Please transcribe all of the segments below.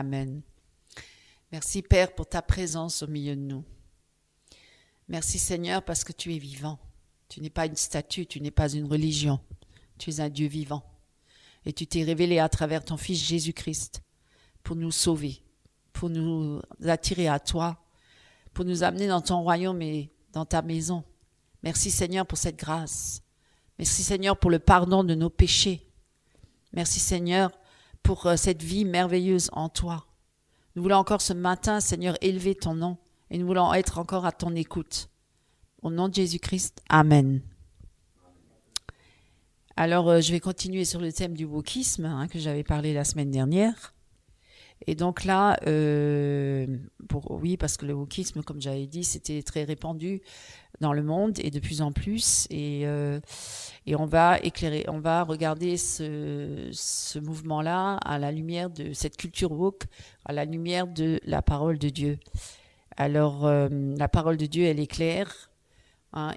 Amen. Merci Père pour ta présence au milieu de nous. Merci Seigneur parce que tu es vivant. Tu n'es pas une statue, tu n'es pas une religion. Tu es un Dieu vivant. Et tu t'es révélé à travers ton Fils Jésus-Christ pour nous sauver, pour nous attirer à toi, pour nous amener dans ton royaume et dans ta maison. Merci Seigneur pour cette grâce. Merci Seigneur pour le pardon de nos péchés. Merci Seigneur pour cette vie merveilleuse en toi. Nous voulons encore ce matin, Seigneur, élever ton nom et nous voulons être encore à ton écoute. Au nom de Jésus-Christ, Amen. Alors, je vais continuer sur le thème du wokisme que j'avais parlé la semaine dernière. Et donc là, parce que le wokisme, comme j'avais dit, c'était très répandu dans le monde et de plus en plus. Et on va regarder ce mouvement-là à la lumière de cette culture woke, à la lumière de la parole de Dieu. Alors, la parole de Dieu, elle est claire.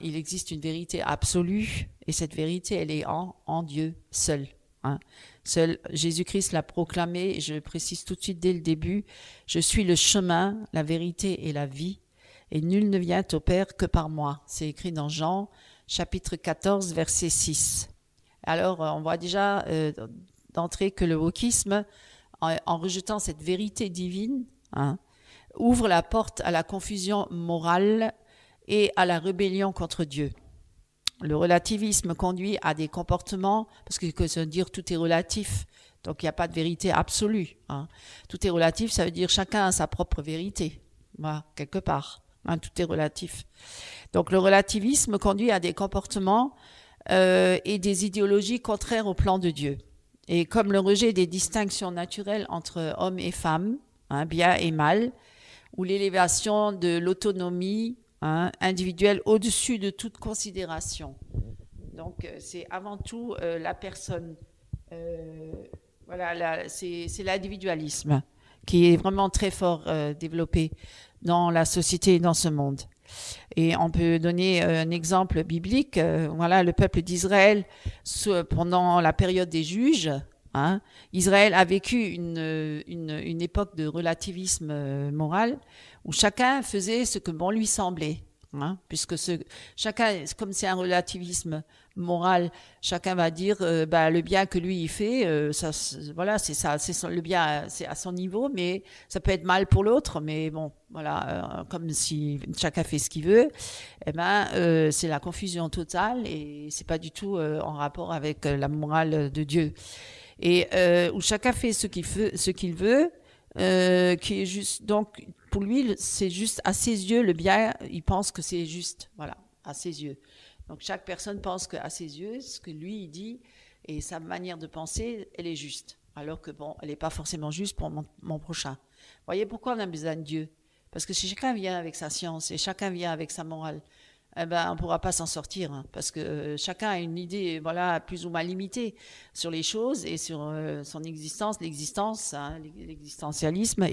Il existe une vérité absolue et cette vérité, elle est en Dieu seul. Seul Jésus-Christ l'a proclamé, je précise tout de suite dès le début, je suis le chemin, la vérité et la vie, et nul ne vient au Père que par moi. C'est écrit dans Jean, chapitre 14, verset 6. Alors, on voit déjà d'entrée que le wokisme, en rejetant cette vérité divine, ouvre la porte à la confusion morale et à la rébellion contre Dieu. Le relativisme conduit à des comportements, parce que ça veut dire tout est relatif, donc il n'y a pas de vérité absolue. Tout est relatif, ça veut dire chacun a sa propre vérité, quelque part. Tout est relatif. Donc le relativisme conduit à des comportements et des idéologies contraires au plan de Dieu. Et comme le rejet des distinctions naturelles entre hommes et femmes, bien et mal, ou l'élévation de l'autonomie individuelle au-dessus de toute considération. Donc, c'est avant tout la personne. C'est l'individualisme qui est vraiment très fort développé dans la société et dans ce monde. Et on peut donner un exemple biblique. Le peuple d'Israël, pendant la période des juges, Israël a vécu une époque de relativisme moral où chacun faisait ce que bon lui semblait. Puisque chacun, comme c'est un relativisme moral, chacun va dire le bien que lui il fait, c'est ça, le bien, c'est à son niveau, mais ça peut être mal pour l'autre, mais bon, comme si chacun fait ce qu'il veut, c'est la confusion totale et c'est pas du tout en rapport avec la morale de Dieu. Et où chacun fait ce qu'il veut, qui est juste. Donc pour lui, c'est juste à ses yeux le bien. Il pense que c'est juste, à ses yeux. Donc chaque personne pense qu'à ses yeux, ce que lui il dit et sa manière de penser, elle est juste. Alors que elle n'est pas forcément juste pour mon prochain. Vous voyez pourquoi on a besoin de Dieu ? Parce que si chacun vient avec sa science et chacun vient avec sa morale, on ne pourra pas s'en sortir, parce que chacun a une idée plus ou moins limitée sur les choses et sur son existence, l'existentialisme.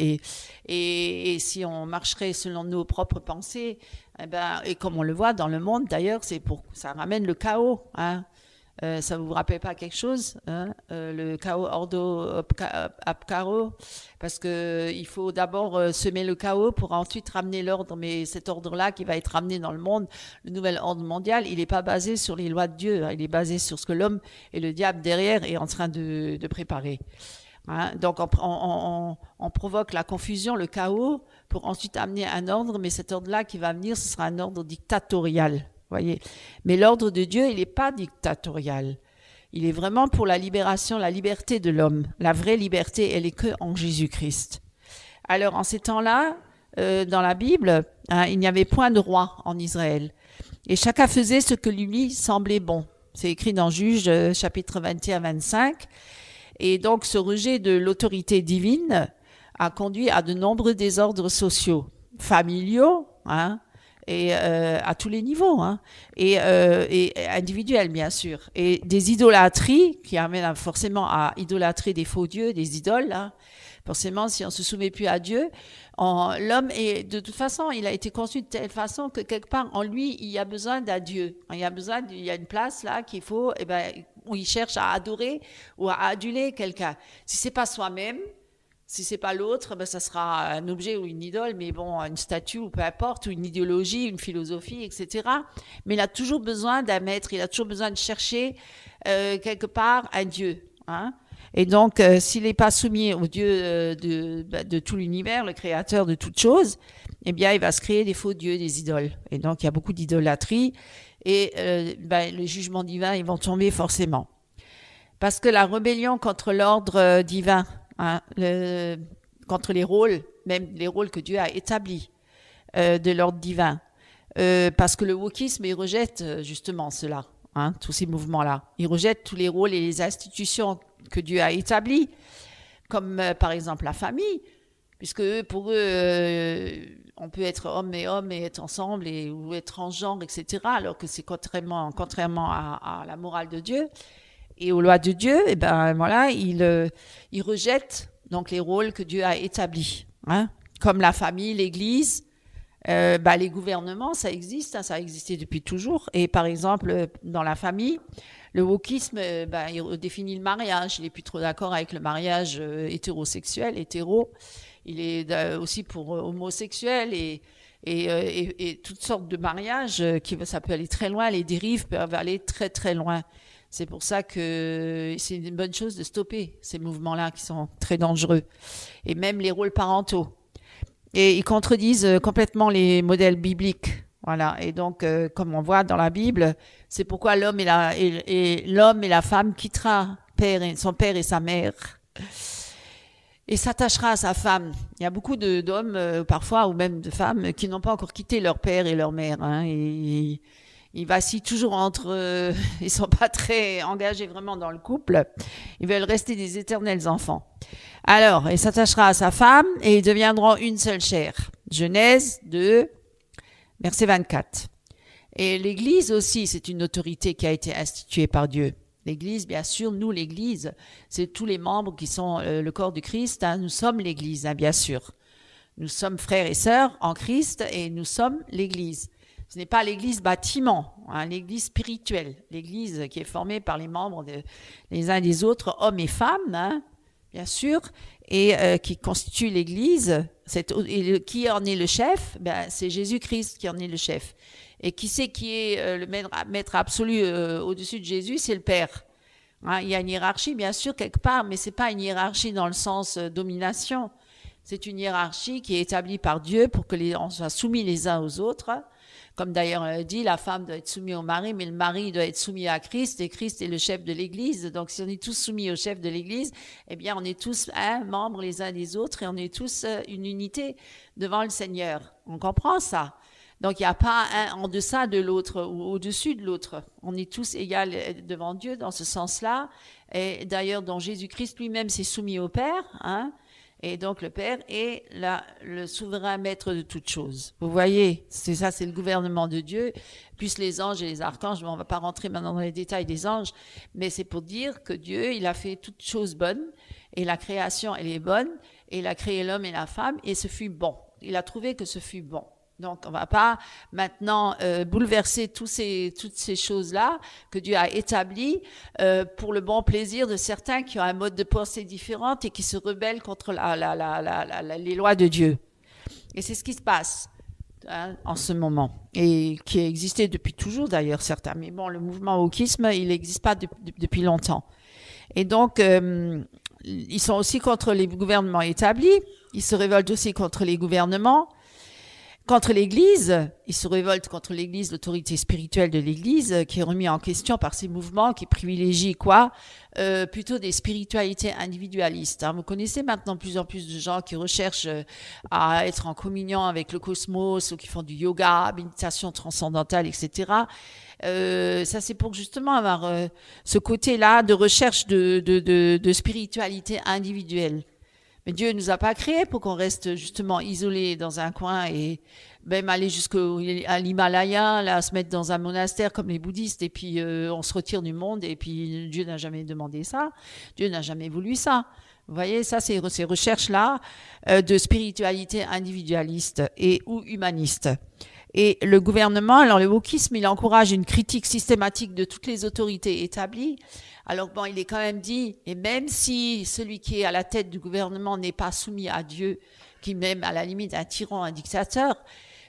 Et si on marcherait selon nos propres pensées, et comme on le voit dans le monde d'ailleurs, ça ramène le chaos. Ça vous rappelle pas quelque chose, le chaos ordo ab charo, parce que il faut d'abord semer le chaos pour ensuite ramener l'ordre, mais cet ordre-là qui va être ramené dans le monde, le nouvel ordre mondial, il n'est pas basé sur les lois de Dieu, il est basé sur ce que l'homme et le diable derrière est en train de préparer. Donc on provoque la confusion, le chaos, pour ensuite amener un ordre, mais cet ordre-là qui va venir, ce sera un ordre dictatorial. Voyez. Mais l'ordre de Dieu, il n'est pas dictatorial. Il est vraiment pour la libération, la liberté de l'homme. La vraie liberté, elle est que en Jésus-Christ. Alors, en ces temps-là, dans la Bible, il n'y avait point de roi en Israël. Et chacun faisait ce que lui semblait bon. C'est écrit dans Juges, chapitre 21-25. Et donc, ce rejet de l'autorité divine a conduit à de nombreux désordres sociaux, familiaux, et à tous les niveaux, et individuels bien sûr, et des idolâtries qui amènent forcément à idolâtrer des faux dieux, des idoles. Forcément, si on se soumet plus à Dieu, l'homme est de toute façon, il a été conçu de telle façon que quelque part en lui, il y a besoin d'un Dieu. Il y a une place là qu'il faut, où il cherche à adorer ou à aduler quelqu'un. Si c'est pas soi-même, Si c'est pas l'autre, ben ça sera un objet ou une idole, mais bon, une statue ou peu importe, ou une idéologie, une philosophie, etc. Mais il a toujours besoin d'un maître, il a toujours besoin de chercher quelque part un Dieu. Hein. Et donc, s'il n'est pas soumis au Dieu de tout l'univers, le créateur de toutes choses, eh bien, il va se créer des faux dieux, des idoles. Et donc, il y a beaucoup d'idolâtrie. Et le jugement divin, ils vont tomber forcément. Parce que la rébellion contre l'ordre divin, hein, contre les rôles, même les rôles que Dieu a établis de l'ordre divin, parce que le wokisme, il rejette justement cela, hein, tous ces mouvements-là. Il rejette tous les rôles et les institutions que Dieu a établis, comme par exemple la famille, puisque pour eux, on peut être homme et être ensemble ou être transgenre, etc., alors que c'est contrairement à la morale de Dieu et aux lois de Dieu. Et ben voilà, il rejette donc les rôles que Dieu a établis, hein, comme la famille, l'Église, les gouvernements, ça existe, hein, ça a existé depuis toujours. Et par exemple, dans la famille, le wokisme, il définit le mariage. Il n'est plus trop d'accord avec le mariage hétérosexuel, hétéro. Il est aussi pour homosexuels et toutes sortes de mariages ça peut aller très loin. Les dérives peuvent aller très très loin. C'est pour ça que c'est une bonne chose de stopper ces mouvements-là qui sont très dangereux. Et même les rôles parentaux. Et ils contredisent complètement les modèles bibliques. Voilà. Et donc, comme on voit dans la Bible, c'est pourquoi l'homme et la femme quittera son père et sa mère et s'attachera à sa femme. Il y a beaucoup d'hommes, parfois, ou même de femmes, qui n'ont pas encore quitté leur père et leur mère. Hein, et ils vacillent toujours entre ils sont pas très engagés vraiment dans le couple. Ils veulent rester des éternels enfants. Alors, il s'attachera à sa femme et ils deviendront une seule chair. Genèse 2, verset 24. Et l'Église aussi, c'est une autorité qui a été instituée par Dieu. L'Église, bien sûr, nous, l'Église, c'est tous les membres qui sont le corps du Christ. Hein, nous sommes l'Église, hein, bien sûr. Nous sommes frères et sœurs en Christ et nous sommes l'Église. Ce n'est pas l'Église bâtiment, hein, l'Église spirituelle, l'Église qui est formée par les membres les uns des autres, hommes et femmes, hein, bien sûr, et qui constitue l'Église. Qui en est le chef? C'est Jésus-Christ qui en est le chef. Et qui c'est qui est le maître absolu au-dessus de Jésus? C'est le Père. Hein, il y a une hiérarchie, bien sûr, quelque part, mais ce n'est pas une hiérarchie dans le sens domination. C'est une hiérarchie qui est établie par Dieu pour que on soit soumis les uns aux autres. Comme d'ailleurs dit, la femme doit être soumise au mari, mais le mari doit être soumis à Christ, et Christ est le chef de l'Église. Donc si on est tous soumis au chef de l'Église, eh bien on est tous membres les uns des autres et on est tous une unité devant le Seigneur. On comprend ça? Donc il n'y a pas un en deçà de l'autre ou au-dessus de l'autre. On est tous égaux devant Dieu dans ce sens-là. Et d'ailleurs, dans Jésus-Christ lui-même s'est soumis au Père, hein. Et donc le Père est le souverain maître de toutes choses. Vous voyez, c'est le gouvernement de Dieu, plus les anges et les archanges. On ne va pas rentrer maintenant dans les détails des anges, mais c'est pour dire que Dieu, il a fait toutes choses bonnes, et la création, elle est bonne, et il a créé l'homme et la femme, et ce fut bon. Il a trouvé que ce fut bon. Donc, on ne va pas maintenant bouleverser toutes ces choses-là que Dieu a établies pour le bon plaisir de certains qui ont un mode de pensée différent et qui se rebellent contre les lois de Dieu. Et c'est ce qui se passe en ce moment et qui a existé depuis toujours d'ailleurs, certains. Mais bon, le mouvement wokisme, il n'existe pas depuis longtemps. Et donc, ils sont aussi contre les gouvernements établis. Ils se révoltent aussi contre les gouvernements. Contre l'Église, ils se révoltent contre l'Église, l'autorité spirituelle de l'Église, qui est remise en question par ces mouvements qui privilégient quoi? Plutôt des spiritualités individualistes. Hein. Vous connaissez maintenant de plus en plus de gens qui recherchent à être en communion avec le cosmos ou qui font du yoga, méditation transcendantale, etc. Ça, c'est pour justement avoir ce côté-là de recherche de spiritualité individuelle. Mais Dieu ne nous a pas créés pour qu'on reste justement isolés dans un coin et même aller jusqu'à l'Himalaya, là, se mettre dans un monastère comme les bouddhistes et puis on se retire du monde et puis Dieu n'a jamais demandé ça. Dieu n'a jamais voulu ça. Vous voyez, ça, c'est ces recherches-là de spiritualité individualiste ou humaniste. Et le gouvernement, alors le wokisme, il encourage une critique systématique de toutes les autorités établies. Alors bon, il est quand même dit, et même si celui qui est à la tête du gouvernement n'est pas soumis à Dieu, qui est même à la limite un tyran, un dictateur,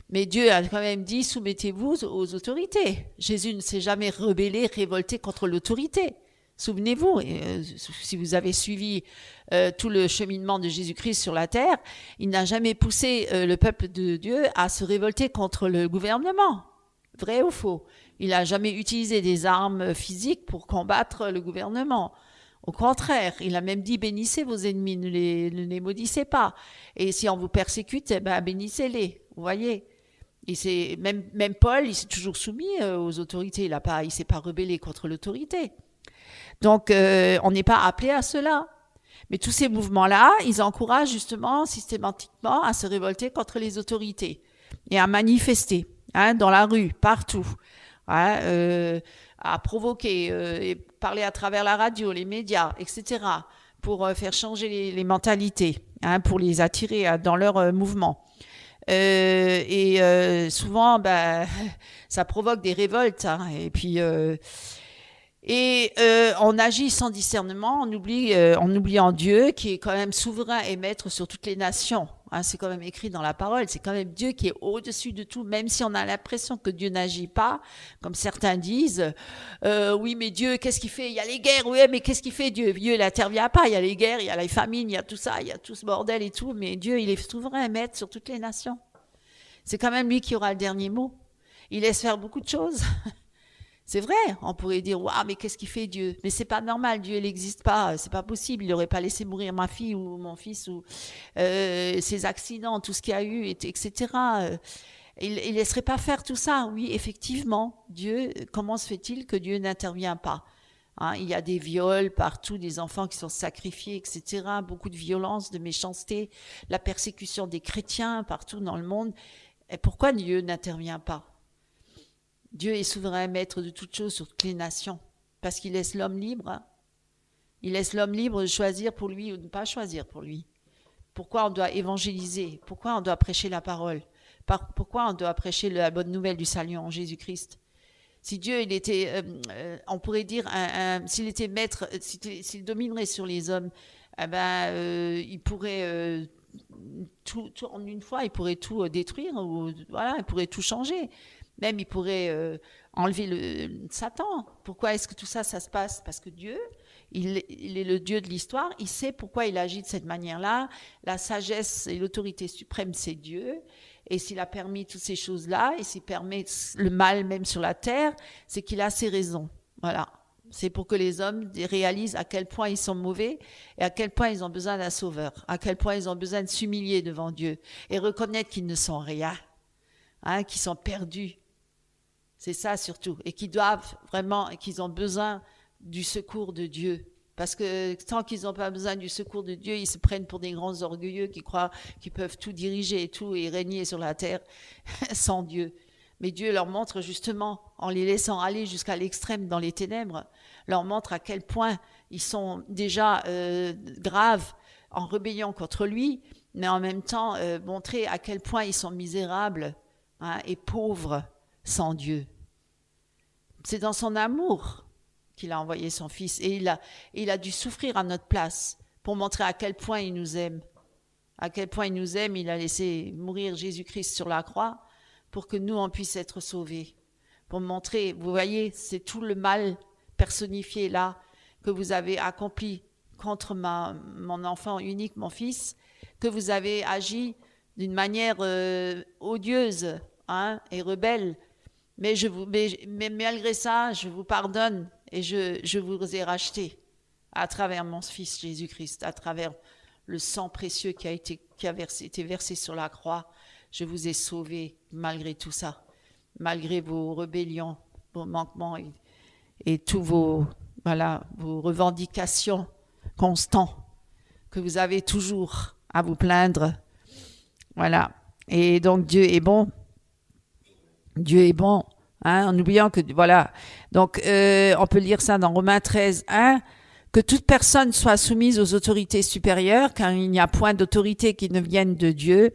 mais Dieu a quand même dit, soumettez-vous aux autorités. Jésus ne s'est jamais rebellé, révolté contre l'autorité. Souvenez-vous, si vous avez suivi tout le cheminement de Jésus-Christ sur la terre, il n'a jamais poussé le peuple de Dieu à se révolter contre le gouvernement. Vrai ou faux? Il n'a jamais utilisé des armes physiques pour combattre le gouvernement. Au contraire, il a même dit bénissez vos ennemis, ne les maudissez pas. Et si on vous persécute, bénissez-les. Vous voyez? Et même Paul, il s'est toujours soumis aux autorités. Il s'est pas rebellé contre l'autorité. Donc, on n'est pas appelé à cela. Mais tous ces mouvements-là, ils encouragent justement systématiquement à se révolter contre les autorités et à manifester dans la rue, partout, à provoquer, et parler à travers la radio, les médias, etc., pour faire changer les mentalités, pour les attirer dans leur mouvement. Souvent, ça provoque des révoltes. Et puis... on agit sans discernement, on oublie en Dieu qui est quand même souverain et maître sur toutes les nations. C'est quand même écrit dans la parole, c'est quand même Dieu qui est au-dessus de tout, même si on a l'impression que Dieu n'agit pas, comme certains disent. Oui, mais Dieu, qu'est-ce qu'il fait? Il y a les guerres, oui, mais qu'est-ce qu'il fait Dieu? Dieu, il n'intervient pas, il y a les guerres, il y a les famines, il y a tout ça, il y a tout ce bordel et tout, mais Dieu, il est souverain et maître sur toutes les nations. C'est quand même lui qui aura le dernier mot. Il laisse faire beaucoup de choses. C'est vrai, on pourrait dire, waouh, mais qu'est-ce qu'il fait Dieu? Mais c'est pas normal, Dieu, il n'existe pas, c'est pas possible, il n'aurait pas laissé mourir ma fille ou mon fils ou ces accidents, tout ce qu'il y a eu, etc. Il laisserait pas faire tout ça. Oui, effectivement, Dieu, comment se fait-il que Dieu n'intervient pas? Il y a des viols partout, des enfants qui sont sacrifiés, etc. Beaucoup de violence, de méchanceté, la persécution des chrétiens partout dans le monde. Et pourquoi Dieu n'intervient pas? Dieu est souverain maître de toutes choses sur toutes les nations, parce qu'il laisse l'homme libre. Il laisse l'homme libre de choisir pour lui ou de ne pas choisir pour lui. Pourquoi on doit évangéliser? Pourquoi on doit prêcher la parole? Pourquoi on doit prêcher la bonne nouvelle du salut en Jésus-Christ? Si Dieu, il était, on pourrait dire, s'il était maître, s'il dominerait sur les hommes, il pourrait tout en une fois, il pourrait tout détruire, il pourrait tout changer. Même il pourrait enlever le Satan. Pourquoi est-ce que tout ça se passe? Parce que Dieu, il est le Dieu de l'histoire. Il sait pourquoi il agit de cette manière-là. La sagesse et l'autorité suprême, c'est Dieu. Et s'il a permis toutes ces choses-là, et s'il permet le mal même sur la terre, c'est qu'il a ses raisons. Voilà. C'est pour que les hommes réalisent à quel point ils sont mauvais et à quel point ils ont besoin d'un sauveur, à quel point ils ont besoin de s'humilier devant Dieu et reconnaître qu'ils ne sont rien, qu'ils sont perdus. C'est ça surtout. Et qu'ils ont besoin du secours de Dieu. Parce que tant qu'ils n'ont pas besoin du secours de Dieu, ils se prennent pour des grands orgueilleux qui croient qu'ils peuvent tout diriger et régner sur la terre sans Dieu. Mais Dieu leur montre justement, en les laissant aller jusqu'à l'extrême dans les ténèbres, leur montre à quel point ils sont déjà graves en rébellion contre lui, mais en même temps montrer à quel point ils sont misérables et pauvres sans Dieu. C'est dans son amour qu'il a envoyé son Fils et il a dû souffrir à notre place pour montrer à quel point il nous aime. À quel point il nous aime, il a laissé mourir Jésus-Christ sur la croix pour que nous, on puisse être sauvés. Pour montrer, vous voyez, c'est tout le mal personnifié là que vous avez accompli contre mon enfant unique, mon fils, que vous avez agi d'une manière odieuse et rebelle. Mais malgré ça, je vous pardonne et je vous ai racheté à travers mon Fils Jésus-Christ, à travers le sang précieux qui a été versé sur la croix. Je vous ai sauvés malgré tout ça, malgré vos rébellions, vos manquements et tous vos revendications constantes que vous avez toujours à vous plaindre. Voilà. Et donc Dieu est bon. Dieu est bon, en oubliant que, voilà. Donc, on peut lire ça dans Romains 13, 1, que toute personne soit soumise aux autorités supérieures, car il n'y a point d'autorité qui ne vienne de Dieu.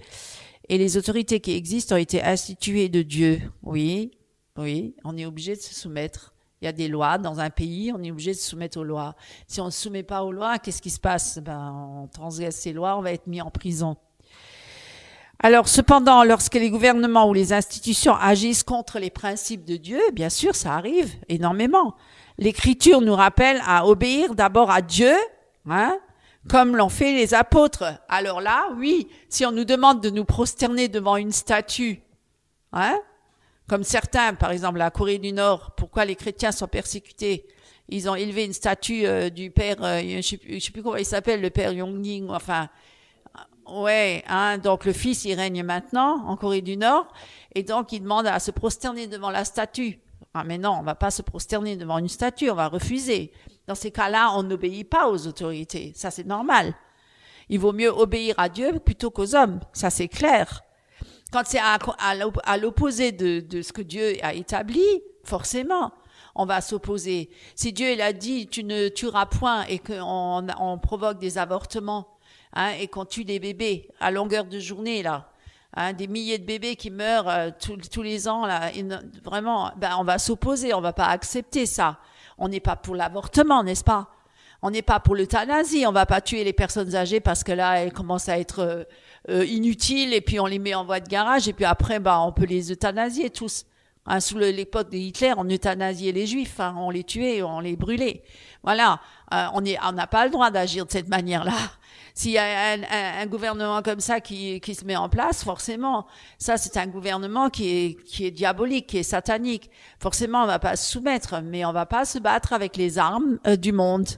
Et les autorités qui existent ont été instituées de Dieu. Oui, oui, on est obligé de se soumettre. Il y a des lois dans un pays, on est obligé de se soumettre aux lois. Si on ne se soumet pas aux lois, qu'est-ce qui se passe? On transgresse ces lois, on va être mis en prison. Alors, cependant, lorsque les gouvernements ou les institutions agissent contre les principes de Dieu, bien sûr, ça arrive énormément. L'Écriture nous rappelle à obéir d'abord à Dieu, comme l'ont fait les apôtres. Alors là, oui, si on nous demande de nous prosterner devant une statue, comme certains, par exemple, la Corée du Nord, pourquoi les chrétiens sont persécutés? Ils ont élevé une statue du père, je sais plus comment il s'appelle, le père Yongning, enfin... Ouais, donc le fils, il règne maintenant en Corée du Nord, et donc il demande à se prosterner devant la statue. Ah mais non, on va pas se prosterner devant une statue, on va refuser. Dans ces cas-là, on n'obéit pas aux autorités, ça c'est normal. Il vaut mieux obéir à Dieu plutôt qu'aux hommes, ça c'est clair. Quand c'est à l'opposé de ce que Dieu a établi, forcément, on va s'opposer. Si Dieu il a dit, tu ne tueras point, et qu'on provoque des avortements, et qu'on tue des bébés à longueur de journée, là, des milliers de bébés qui meurent tous les ans, là, vraiment, on va s'opposer, on va pas accepter ça. On n'est pas pour l'avortement, n'est-ce pas? On n'est pas pour l'euthanasie, on va pas tuer les personnes âgées parce que là, elles commencent à être inutiles, et puis on les met en voie de garage, et puis après, on peut les euthanasier tous. Sous l'époque de Hitler, on euthanasiait les Juifs, on les tuait, on les brûlait. Voilà, on n'a pas le droit d'agir de cette manière-là. S'il y a un gouvernement comme ça qui se met en place, forcément, ça c'est un gouvernement qui est diabolique, qui est satanique. Forcément, on va pas se soumettre, mais on va pas se battre avec les armes du monde.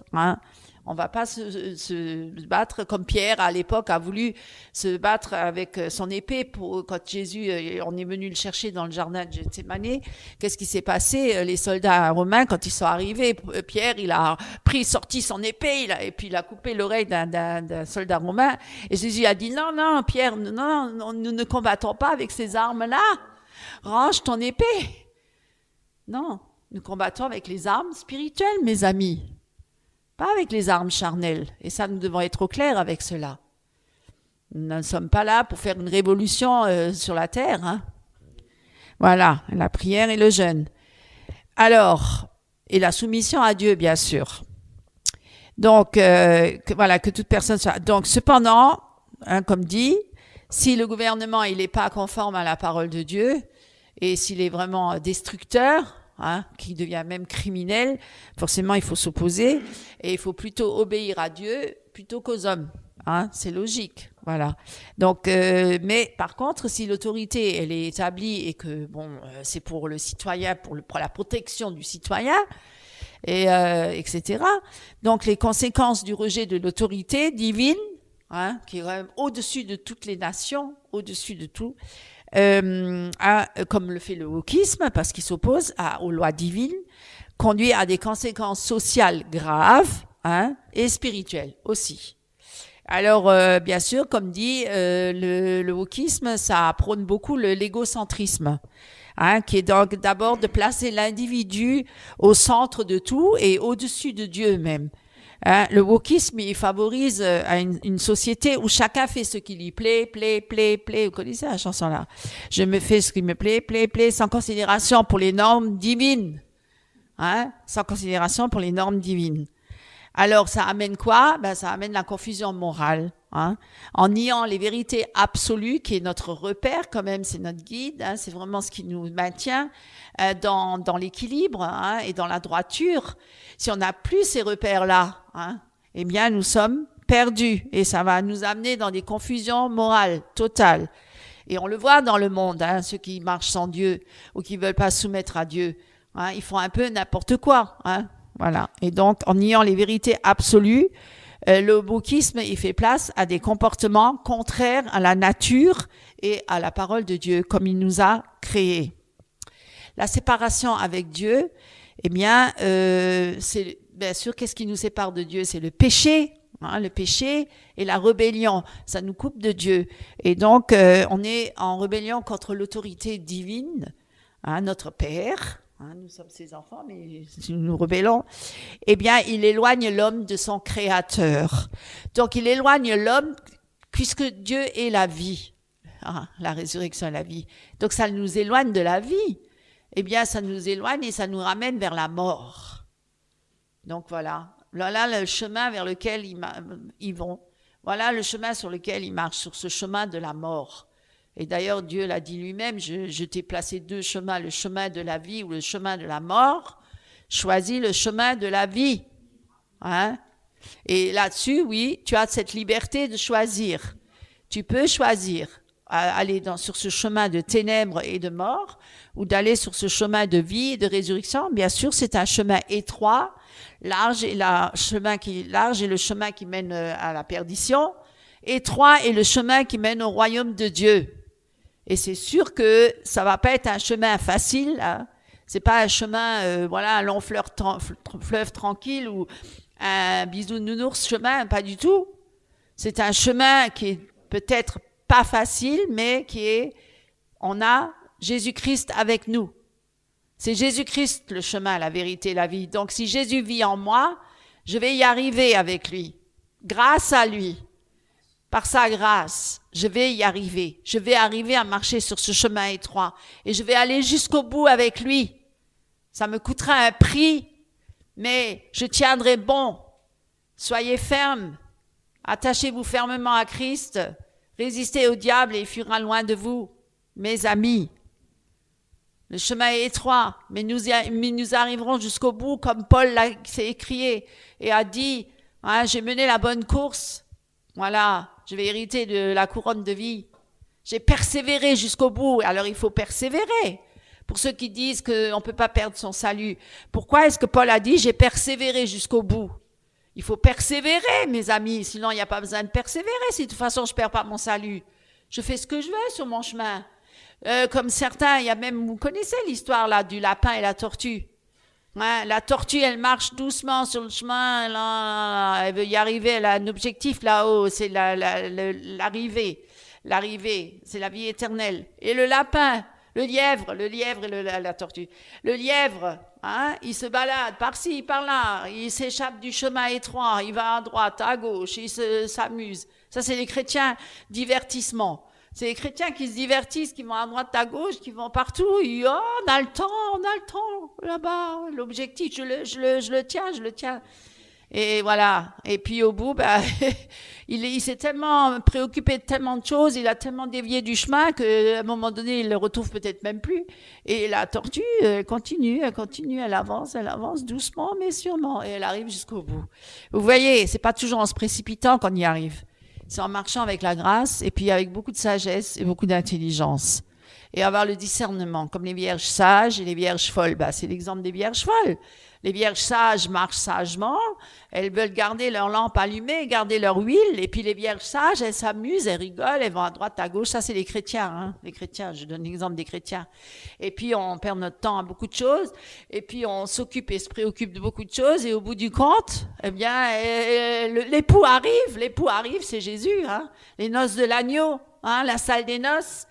On va pas se battre comme Pierre à l'époque a voulu se battre avec son épée quand Jésus, on est venu le chercher dans le jardin de Gethsémani. Qu'est-ce qui s'est passé? Les soldats romains, quand ils sont arrivés, Pierre, il a sorti son épée, et puis il a coupé l'oreille d'un soldat romain. Et Jésus a dit, non, Pierre, non, nous ne combattons pas avec ces armes-là. Range ton épée. Non, nous combattons avec les armes spirituelles, mes amis. Pas avec les armes charnelles. Et ça, nous devons être au clair avec cela. Nous ne sommes pas là pour faire une révolution sur la terre. Voilà, la prière et le jeûne. Alors, et la soumission à Dieu, bien sûr. Donc, que toute personne soit... Donc, cependant, comme dit, si le gouvernement il n'est pas conforme à la parole de Dieu, et s'il est vraiment destructeur, qui devient même criminel, forcément il faut s'opposer, et il faut plutôt obéir à Dieu plutôt qu'aux hommes. C'est logique, voilà. Donc, mais par contre, si l'autorité elle est établie et que c'est pour le citoyen, pour la protection du citoyen, et etc. Donc les conséquences du rejet de l'autorité divine, qui est quand même au-dessus de toutes les nations, au-dessus de tout. Comme le fait le wokisme, parce qu'il s'oppose aux lois divines, conduit à des conséquences sociales graves et spirituelles aussi. Alors, bien sûr, comme dit, le wokisme, ça prône beaucoup l'égocentrisme, qui est donc d'abord de placer l'individu au centre de tout et au-dessus de Dieu même. Le wokisme, il favorise une société où chacun fait ce qui lui plaît. Vous connaissez la chanson-là? Je me fais ce qui me plaît, sans considération pour les normes divines. Sans considération pour les normes divines. Alors, ça amène quoi? Ça amène la confusion morale. En niant les vérités absolues, qui est notre repère, quand même, c'est notre guide, c'est vraiment ce qui nous maintient dans l'équilibre et dans la droiture. Si on n'a plus ces repères-là, eh bien, nous sommes perdus et ça va nous amener dans des confusions morales totales. Et on le voit dans le monde, ceux qui marchent sans Dieu ou qui veulent pas se soumettre à Dieu, ils font un peu n'importe quoi. Voilà. Et donc, en niant les vérités absolues, le wokisme, il fait place à des comportements contraires à la nature et à la parole de Dieu, comme il nous a créés. La séparation avec Dieu, eh bien, c'est bien sûr, qu'est-ce qui nous sépare de Dieu? C'est le péché, le péché et la rébellion. Ça nous coupe de Dieu. Et donc, on est en rébellion contre l'autorité divine, notre Père. Nous sommes ses enfants, mais si nous nous rebellons, eh bien, il éloigne l'homme de son Créateur. Donc, il éloigne l'homme, puisque Dieu est la vie. la résurrection et la vie. Donc ça nous éloigne de la vie. Eh bien, ça nous éloigne et ça nous ramène vers la mort. Donc voilà. Voilà le chemin vers lequel ils vont. Voilà le chemin sur lequel ils marchent, sur ce chemin de la mort. Et d'ailleurs, Dieu l'a dit lui-même, je t'ai placé 2 chemins, le chemin de la vie ou le chemin de la mort. Choisis le chemin de la vie. Hein? Et là-dessus, oui, tu as cette liberté de choisir. Tu peux choisir aller sur ce chemin de ténèbres et de mort ou d'aller sur ce chemin de vie et de résurrection. Bien sûr, c'est un chemin étroit, large et le chemin qui mène à la perdition. Étroit est le chemin qui mène au royaume de Dieu. Et c'est sûr que ça va pas être un chemin facile. Hein. C'est pas un chemin, un long fleuve tranquille ou un bisounours chemin, pas du tout. C'est un chemin qui est peut-être pas facile, mais on a Jésus-Christ avec nous. C'est Jésus-Christ le chemin, la vérité, la vie. Donc si Jésus vit en moi, je vais y arriver avec lui. Grâce à lui. Par sa grâce, je vais y arriver. Je vais arriver à marcher sur ce chemin étroit. Et je vais aller jusqu'au bout avec lui. Ça me coûtera un prix, mais je tiendrai bon. Soyez fermes. Attachez-vous fermement à Christ. Résistez au diable et il fuira loin de vous. Mes amis, le chemin est étroit, mais nous arriverons jusqu'au bout, comme Paul s'est écrié et a dit, hein, j'ai mené la bonne course. Voilà, je vais hériter de la couronne de vie. J'ai persévéré jusqu'au bout. Alors il faut persévérer. Pour ceux qui disent qu'on ne peut pas perdre son salut. Pourquoi est-ce que Paul a dit, j'ai persévéré jusqu'au bout? Il faut persévérer, mes amis. Sinon, il n'y a pas besoin de persévérer. Si de toute façon, je ne perds pas mon salut. Je fais ce que je veux sur mon chemin. Comme certains, il y a même, vous connaissez l'histoire là du lapin et la tortue. Hein, la tortue, elle marche doucement sur le chemin, là, elle veut y arriver, elle a un objectif là-haut, c'est l'arrivée. L'arrivée, c'est la vie éternelle. Et le lapin, le lièvre et la tortue. Le lièvre, hein, il se balade par-ci, par-là, il s'échappe du chemin étroit, il va à droite, à gauche, il s'amuse. Ça, c'est les chrétiens, divertissement. C'est les chrétiens qui se divertissent, qui vont à droite, à gauche, qui vont partout. Et, on a le temps, là-bas. L'objectif, je le tiens. Et voilà. Et puis au bout, il s'est tellement préoccupé de tellement de choses, il a tellement dévié du chemin qu'à un moment donné, il le retrouve peut-être même plus. Et la tortue, elle continue, elle avance doucement, mais sûrement. Et elle arrive jusqu'au bout. Vous voyez, c'est pas toujours en se précipitant qu'on y arrive. C'est en marchant avec la grâce et puis avec beaucoup de sagesse et beaucoup d'intelligence. Et avoir le discernement, comme les vierges sages et les vierges folles. C'est l'exemple des vierges folles. Les vierges sages marchent sagement, elles veulent garder leur lampe allumée, garder leur huile, et puis les vierges sages, elles s'amusent, elles rigolent, elles vont à droite, à gauche. Ça, c'est les chrétiens, hein. Les chrétiens, je donne l'exemple des chrétiens. Et puis, on perd notre temps à beaucoup de choses, et puis on s'occupe et se préoccupe de beaucoup de choses, et au bout du compte, eh bien, l'époux arrive, c'est Jésus, hein. Les noces de l'agneau, hein, la salle des noces.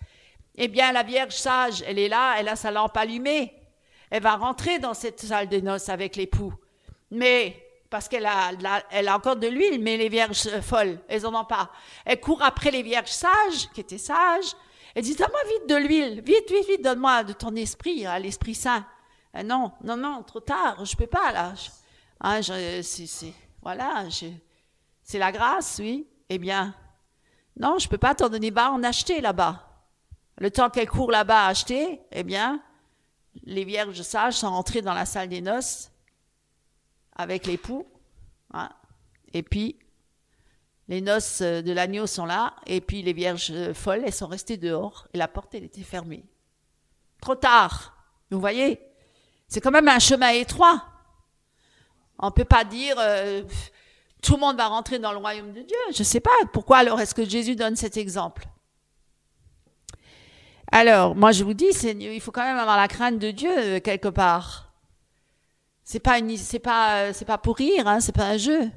Eh bien, la vierge sage, elle est là, elle a sa lampe allumée. Elle va rentrer dans cette salle de noces avec l'époux. Mais, parce qu'elle a encore de l'huile, mais les vierges folles, elles n'en ont pas. Elle court après les vierges sages, qui étaient sages. Elle dit, donne-moi vite de l'huile, vite, donne-moi de ton esprit, hein, l'Esprit Saint. Non, trop tard, je peux pas, là. C'est la grâce, oui. Eh bien, non, je peux pas t'en donner, en acheter là-bas. Le temps qu'elle court là-bas à acheter, eh bien, les vierges sages sont rentrées dans la salle des noces avec l'époux. Hein. Et puis, les noces de l'agneau sont là. Et puis, les vierges folles, elles sont restées dehors. Et la porte, elle était fermée. Trop tard. Vous voyez, c'est quand même un chemin étroit. On ne peut pas dire tout le monde va rentrer dans le royaume de Dieu. Je ne sais pas. Pourquoi alors est-ce que Jésus donne cet exemple ? Alors, moi je vous dis, il faut quand même avoir la crainte de Dieu quelque part. C'est pas pour rire, hein, c'est pas un jeu.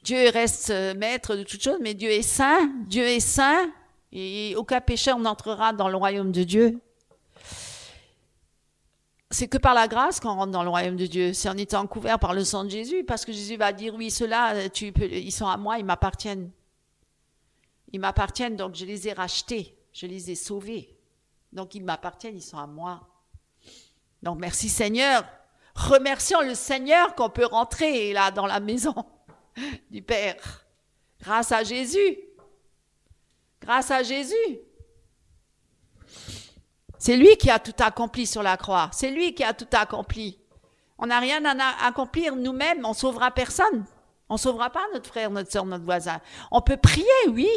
Dieu reste maître de toutes choses, mais Dieu est saint, et aucun pécheur n'entrera dans le royaume de Dieu. C'est que par la grâce qu'on rentre dans le royaume de Dieu, c'est en étant couvert par le sang de Jésus, parce que Jésus va dire, oui, ceux-là, ils sont à moi, ils m'appartiennent. Ils m'appartiennent, donc je les ai rachetés, je les ai sauvés. Donc ils m'appartiennent, ils sont à moi. Donc merci Seigneur. Remercions le Seigneur qu'on peut rentrer là dans la maison du Père. Grâce à Jésus. Grâce à Jésus. C'est lui qui a tout accompli sur la croix. C'est lui qui a tout accompli. On n'a rien à accomplir nous-mêmes. On ne sauvera personne. On ne sauvera pas notre frère, notre soeur, notre voisin. On peut prier, oui.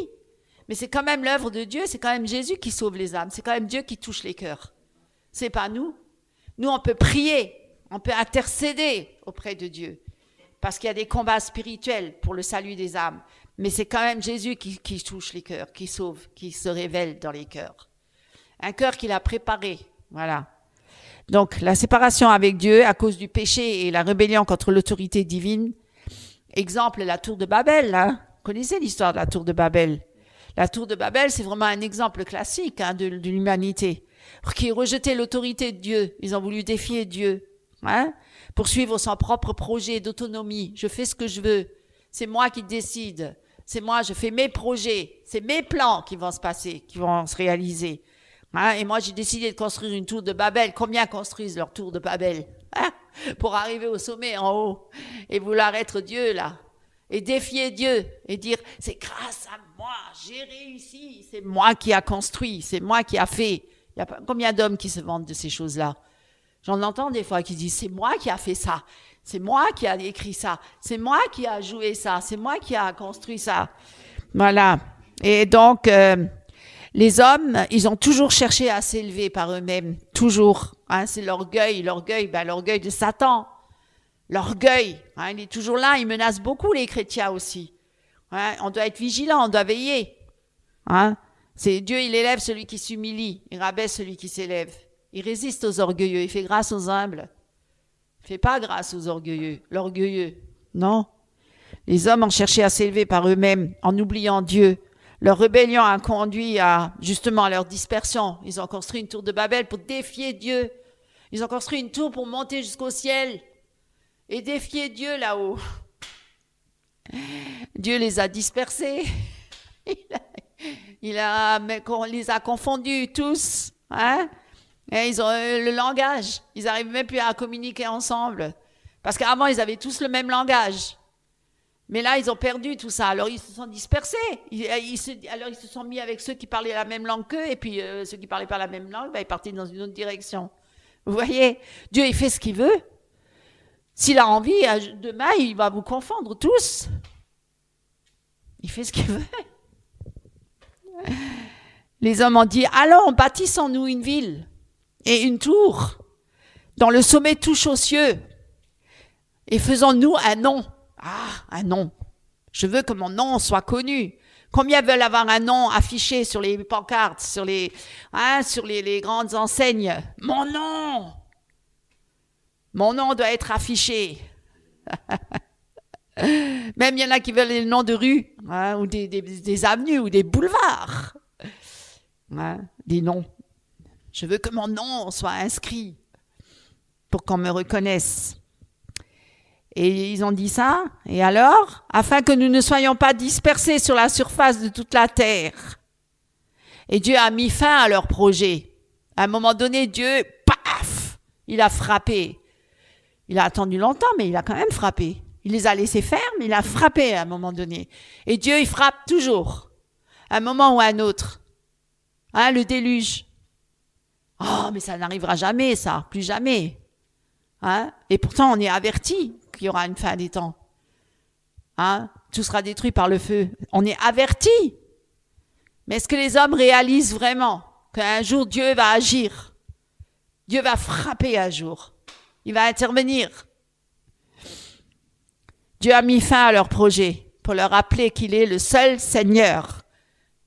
Mais c'est quand même l'œuvre de Dieu. C'est quand même Jésus qui sauve les âmes. C'est quand même Dieu qui touche les cœurs. C'est pas nous. Nous, on peut prier. On peut intercéder auprès de Dieu. Parce qu'il y a des combats spirituels pour le salut des âmes. Mais c'est quand même Jésus qui touche les cœurs, qui sauve, qui se révèle dans les cœurs. Un cœur qu'il a préparé. Voilà. Donc, la séparation avec Dieu à cause du péché et la rébellion contre l'autorité divine. Exemple, la tour de Babel. Hein. Vous connaissez l'histoire de la tour de Babel. La tour de Babel, c'est vraiment un exemple classique de l'humanité. Qui rejetait l'autorité de Dieu. Ils ont voulu défier Dieu. Hein, pour suivre son propre projet d'autonomie. Je fais ce que je veux. C'est moi qui décide. C'est moi, je fais mes projets. C'est mes plans qui vont se passer, qui vont se réaliser. Hein, et moi, j'ai décidé de construire une tour de Babel. Combien construisent leur tour de Babel pour arriver au sommet en haut et vouloir être Dieu là et défier Dieu et dire c'est grâce à moi, j'ai réussi. C'est moi qui a construit. C'est moi qui a fait. Il y a combien d'hommes qui se vantent de ces choses-là? J'en entends des fois qui disent, c'est moi qui a fait ça, c'est moi qui a écrit ça, c'est moi qui a joué ça, c'est moi qui a construit ça. Voilà. Et donc, les hommes, ils ont toujours cherché à s'élever par eux-mêmes, toujours. Hein, c'est l'orgueil de Satan. L'orgueil, hein, il est toujours là, il menace beaucoup les chrétiens aussi. Hein, on doit être vigilant, on doit veiller. Hein, c'est Dieu, il élève celui qui s'humilie, il rabaisse celui qui s'élève. Il résiste aux orgueilleux, il fait grâce aux humbles. Il ne fait pas grâce aux orgueilleux. L'orgueilleux, non. Les hommes ont cherché à s'élever par eux-mêmes en oubliant Dieu. Leur rébellion a conduit justement à leur dispersion. Ils ont construit une tour de Babel pour défier Dieu. Ils ont construit une tour pour monter jusqu'au ciel et défier Dieu là-haut. Dieu les a dispersés. On les a confondus tous. Hein? Et ils ont le langage. Ils n'arrivent même plus à communiquer ensemble. Parce qu'avant, ils avaient tous le même langage. Mais là, ils ont perdu tout ça. Alors, ils se sont dispersés. Alors, ils se sont mis avec ceux qui parlaient la même langue qu'eux. Et puis, ceux qui ne parlaient pas la même langue, ils partaient dans une autre direction. Vous voyez, Dieu, il fait ce qu'il veut. S'il a envie, demain, il va vous confondre tous. Il fait ce qu'il veut. Les hommes ont dit, allons, bâtissons-nous une ville et une tour dont le sommet touche aux cieux et faisons-nous un nom. Ah, un nom. Je veux que mon nom soit connu. Combien veulent avoir un nom affiché sur les pancartes, sur les grandes enseignes? Mon nom! Mon nom doit être affiché. Même il y en a qui veulent les noms de rues, ou des avenues, ou des boulevards. Des noms. Je veux que mon nom soit inscrit pour qu'on me reconnaisse. Et ils ont dit ça. Et alors, afin que nous ne soyons pas dispersés sur la surface de toute la terre. Et Dieu a mis fin à leur projet. À un moment donné, Dieu, paf, il a frappé. Il a attendu longtemps, mais il a quand même frappé. Il les a laissés faire, mais il a frappé à un moment donné. Et Dieu, il frappe toujours. À un moment ou à un autre. Hein, le déluge. Oh, mais ça n'arrivera jamais, ça. Plus jamais. Hein? Et pourtant, on est averti qu'il y aura une fin des temps. Hein? Tout sera détruit par le feu. On est averti. Mais est-ce que les hommes réalisent vraiment qu'un jour Dieu va agir? Dieu va frapper un jour. Il va intervenir. Dieu a mis fin à leur projet pour leur rappeler qu'il est le seul Seigneur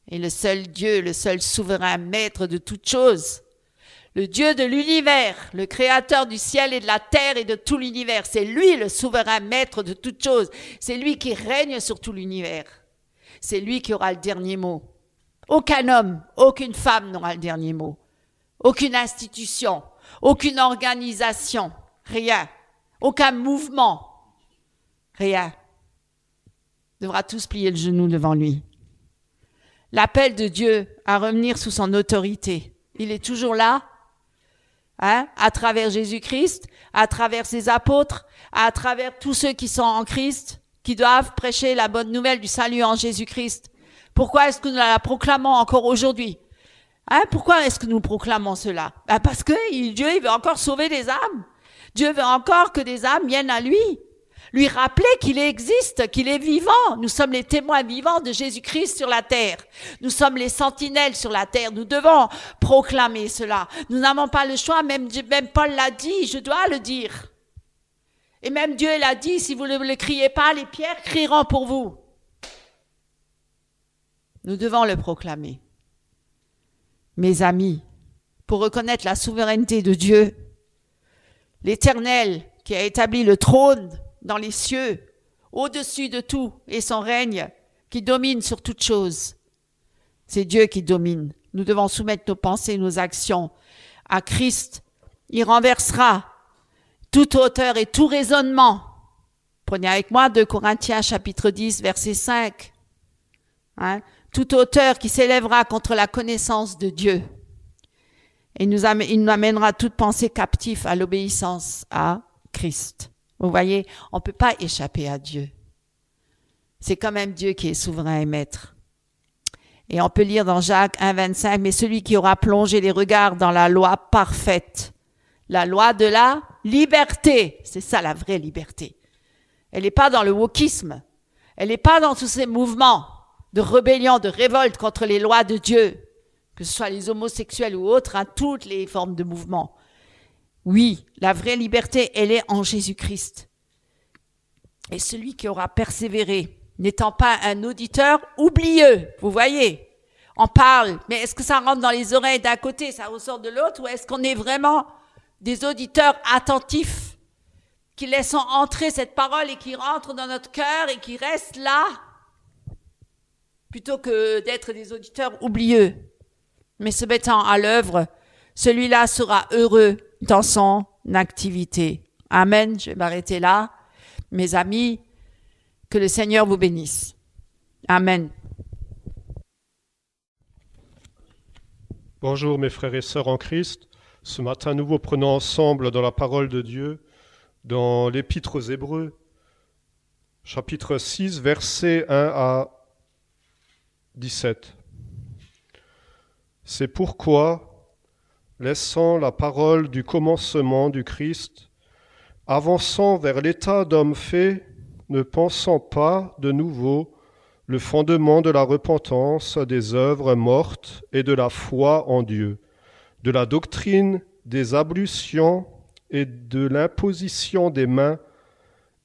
et le seul Dieu, le seul souverain maître de toutes choses. Le Dieu de l'univers, le créateur du ciel et de la terre et de tout l'univers. C'est lui le souverain maître de toutes choses. C'est lui qui règne sur tout l'univers. C'est lui qui aura le dernier mot. Aucun homme, aucune femme n'aura le dernier mot. Aucune institution, aucune organisation, rien. Aucun mouvement, rien. On devra tous plier le genou devant lui. l'appel de Dieu à revenir sous son autorité. Il est toujours là, à travers Jésus-Christ, à travers ses apôtres, à travers tous ceux qui sont en Christ, qui doivent prêcher la bonne nouvelle du salut en Jésus-Christ. Pourquoi est-ce que nous la proclamons encore aujourd'hui? Pourquoi est-ce que nous proclamons cela? Parce que Dieu il veut encore sauver des âmes. Dieu veut encore que des âmes viennent à lui. Lui rappeler qu'il existe, qu'il est vivant. Nous sommes les témoins vivants de Jésus-Christ sur la terre. Nous sommes les sentinelles sur la terre. Nous devons proclamer cela. Nous n'avons pas le choix. Même Paul l'a dit, je dois le dire. Et même Dieu l'a dit, si vous ne le criez pas, les pierres crieront pour vous. Nous devons le proclamer. Mes amis, pour reconnaître la souveraineté de Dieu, l'Éternel qui a établi le trône dans les cieux, au-dessus de tout, et son règne qui domine sur toute chose. C'est Dieu qui domine. Nous devons soumettre nos pensées, nos actions à Christ. Il renversera toute hauteur et tout raisonnement. Prenez avec moi 2 Corinthiens chapitre 10, verset 5. Toute hauteur qui s'élèvera contre la connaissance de Dieu. Et il nous amènera toute pensée captive à l'obéissance à Christ. Vous voyez, on ne peut pas échapper à Dieu. C'est quand même Dieu qui est souverain et maître. Et on peut lire dans Jacques 1, 25, mais celui qui aura plongé les regards dans la loi parfaite, la loi de la liberté, c'est ça la vraie liberté. Elle n'est pas dans le wokisme, elle n'est pas dans tous ces mouvements de rébellion, de révolte contre les lois de Dieu, que ce soit les homosexuels ou autres, toutes les formes de mouvement. Oui, la vraie liberté, elle est en Jésus-Christ. Et celui qui aura persévéré, n'étant pas un auditeur oublieux, vous voyez, on parle, mais est-ce que ça rentre dans les oreilles d'un côté, ça ressort de l'autre, ou est-ce qu'on est vraiment des auditeurs attentifs, qui laissent entrer cette parole et qui rentrent dans notre cœur et qui restent là, plutôt que d'être des auditeurs oublieux, mais se mettant à l'œuvre, celui-là sera heureux dans son activité. Amen. Je vais m'arrêter là. Mes amis, que le Seigneur vous bénisse. Amen. Bonjour mes frères et sœurs en Christ. Ce matin, nous reprenons ensemble dans la parole de Dieu, dans l'Épître aux Hébreux, chapitre 6, versets 1 à 17. C'est pourquoi, laissant la parole du commencement du Christ, avançant vers l'état d'homme fait, ne pensant pas de nouveau le fondement de la repentance des œuvres mortes et de la foi en Dieu, de la doctrine des ablutions et de l'imposition des mains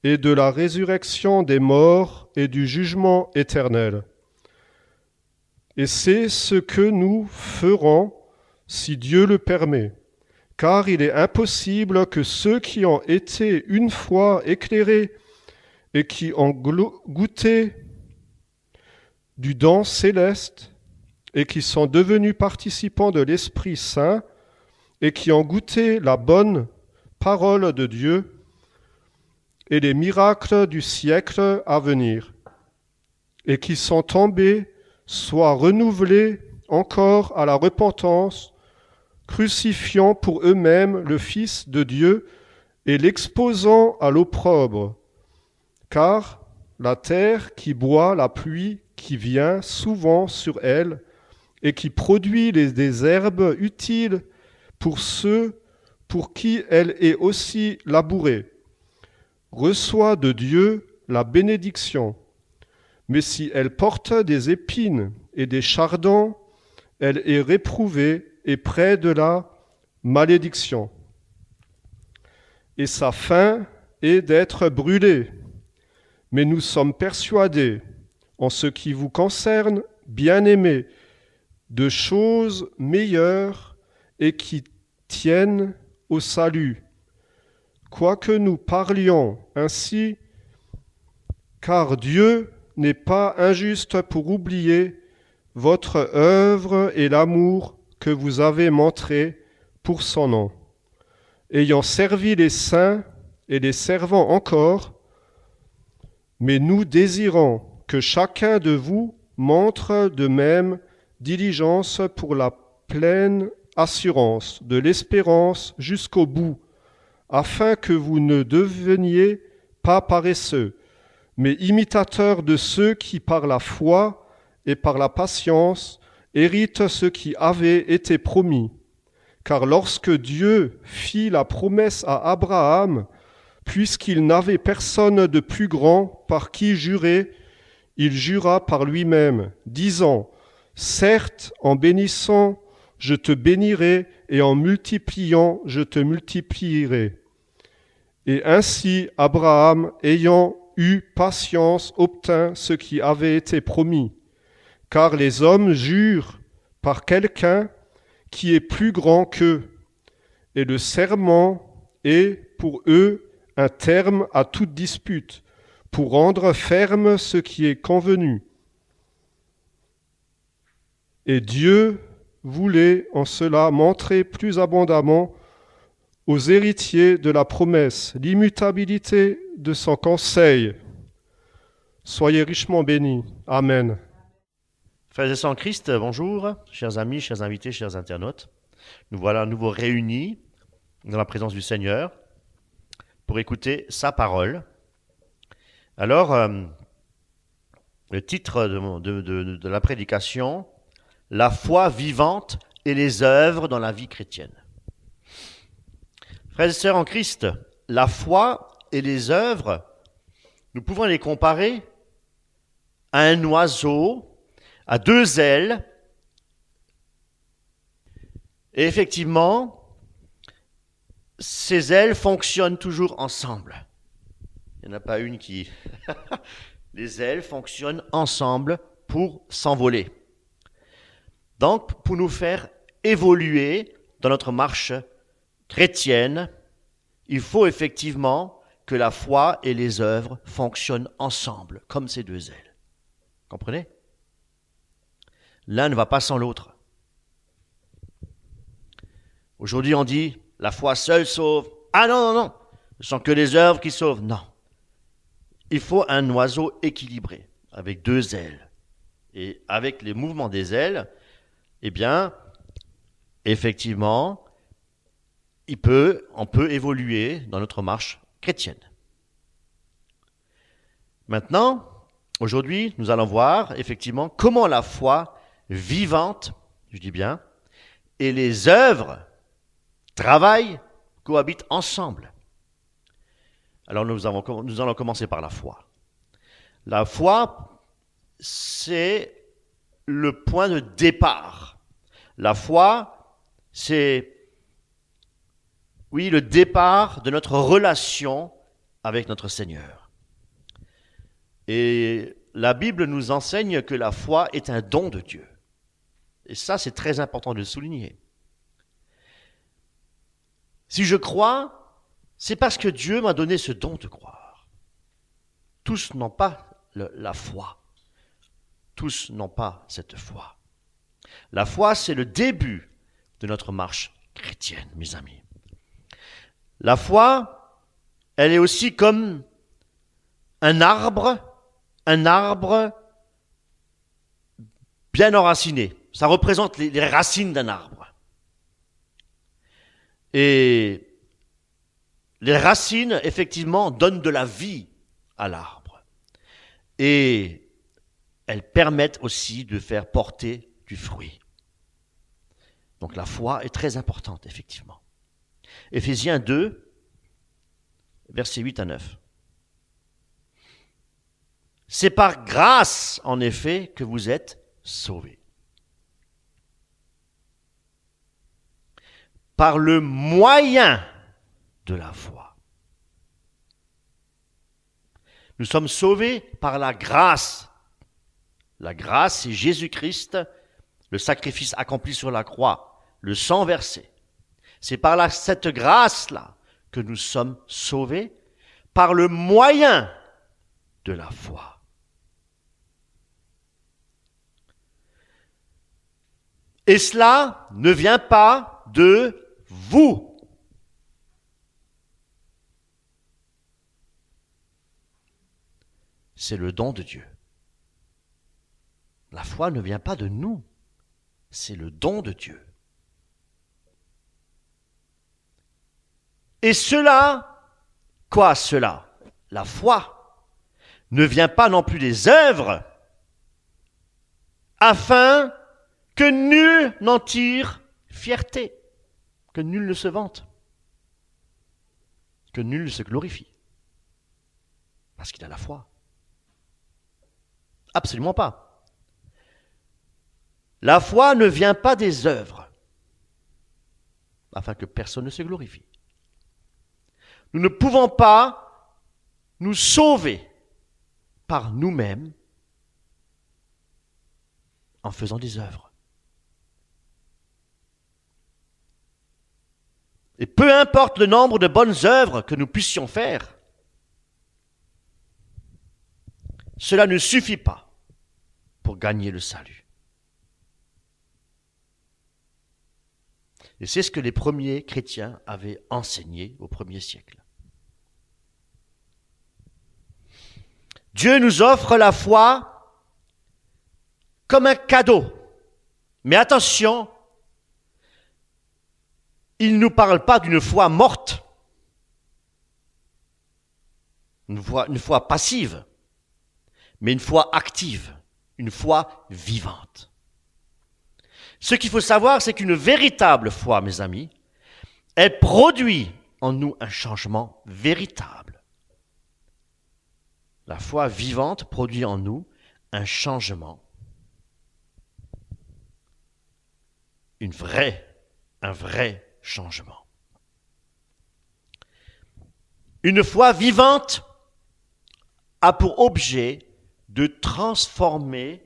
et de la résurrection des morts et du jugement éternel. Et c'est ce que nous ferons si Dieu le permet, car il est impossible que ceux qui ont été une fois éclairés et qui ont goûté du don céleste et qui sont devenus participants de l'Esprit Saint et qui ont goûté la bonne parole de Dieu et les miracles du siècle à venir, et qui sont tombés, soient renouvelés encore à la repentance, crucifiant pour eux-mêmes le Fils de Dieu et l'exposant à l'opprobre. Car la terre qui boit la pluie qui vient souvent sur elle et qui produit des herbes utiles pour ceux pour qui elle est aussi labourée, reçoit de Dieu la bénédiction. Mais si elle porte des épines et des chardons, elle est réprouvée et près de la malédiction. Et sa fin est d'être brûlée. Mais nous sommes persuadés, en ce qui vous concerne, bien-aimés, de choses meilleures et qui tiennent au salut. Quoique nous parlions ainsi, car Dieu n'est pas injuste pour oublier votre œuvre et l'amour que vous avez montré pour son nom, ayant servi les saints et les servant encore, mais nous désirons que chacun de vous montre de même diligence pour la pleine assurance de l'espérance jusqu'au bout, afin que vous ne deveniez pas paresseux, mais imitateurs de ceux qui par la foi et par la patience héritent ce qui avait été promis. Car lorsque Dieu fit la promesse à Abraham, puisqu'il n'avait personne de plus grand par qui jurer, il jura par lui-même, disant, « Certes, en bénissant, je te bénirai, et en multipliant, je te multiplierai. » Et ainsi, Abraham, ayant eu patience, obtint ce qui avait été promis. Car les hommes jurent par quelqu'un qui est plus grand qu'eux, et le serment est pour eux un terme à toute dispute, pour rendre ferme ce qui est convenu. Et Dieu voulait en cela montrer plus abondamment aux héritiers de la promesse l'immutabilité de son conseil. Soyez richement bénis. Amen. Frères et sœurs en Christ, bonjour, chers amis, chers invités, chers internautes. Nous voilà à nouveau réunis dans la présence du Seigneur pour écouter sa parole. Alors, le titre de la prédication, « La foi vivante et les œuvres dans la vie chrétienne ». Frères et sœurs en Christ, la foi et les œuvres, nous pouvons les comparer à un oiseau à deux ailes. Et effectivement, ces ailes fonctionnent toujours ensemble. Il n'y en a pas une qui... Les ailes fonctionnent ensemble pour s'envoler. Donc, pour nous faire évoluer dans notre marche chrétienne, il faut effectivement que la foi et les œuvres fonctionnent ensemble, comme ces deux ailes. Comprenez ? L'un ne va pas sans l'autre. Aujourd'hui, on dit, la foi seule sauve. Ah non, non, non, ce sont que les œuvres qui sauvent. Non. Il faut un oiseau équilibré, avec deux ailes. Et avec les mouvements des ailes, eh bien, effectivement, on peut évoluer dans notre marche chrétienne. Maintenant, aujourd'hui, nous allons voir effectivement comment la foi vivante, je dis bien, et les œuvres travaillent, cohabitent ensemble. Alors nous allons commencer par la foi. La foi, c'est le point de départ. La foi, c'est, oui, le départ de notre relation avec notre Seigneur. Et la Bible nous enseigne que la foi est un don de Dieu. Et ça, c'est très important de le souligner. Si je crois, c'est parce que Dieu m'a donné ce don de croire. Tous n'ont pas la foi. Tous n'ont pas cette foi. La foi, c'est le début de notre marche chrétienne, mes amis. La foi, elle est aussi comme un arbre bien enraciné. Ça représente les racines d'un arbre. Et les racines, effectivement, donnent de la vie à l'arbre. Et elles permettent aussi de faire porter du fruit. Donc la foi est très importante, effectivement. Éphésiens 2, versets 8 à 9. C'est par grâce, en effet, que vous êtes sauvés. Par le moyen de la foi. Nous sommes sauvés par la grâce. La grâce, c'est Jésus-Christ, le sacrifice accompli sur la croix, le sang versé. C'est par cette grâce-là que nous sommes sauvés, par le moyen de la foi. Et cela ne vient pas de vous. C'est le don de Dieu. La foi ne vient pas de nous, c'est le don de Dieu. Et cela, quoi cela? La foi ne vient pas non plus des œuvres, afin que nul n'en tire fierté, que nul ne se vante, que nul ne se glorifie, parce qu'il a la foi. Absolument pas. La foi ne vient pas des œuvres, afin que personne ne se glorifie. Nous ne pouvons pas nous sauver par nous-mêmes en faisant des œuvres. Et peu importe le nombre de bonnes œuvres que nous puissions faire, cela ne suffit pas pour gagner le salut. Et c'est ce que les premiers chrétiens avaient enseigné au 1er siècle. Dieu nous offre la foi comme un cadeau. Mais attention, il ne nous parle pas d'une foi morte, une foi passive, mais une foi active, une foi vivante. Ce qu'il faut savoir, c'est qu'une véritable foi, mes amis, elle produit en nous un changement véritable. La foi vivante produit en nous un changement, un vrai changement. Une foi vivante a pour objet de transformer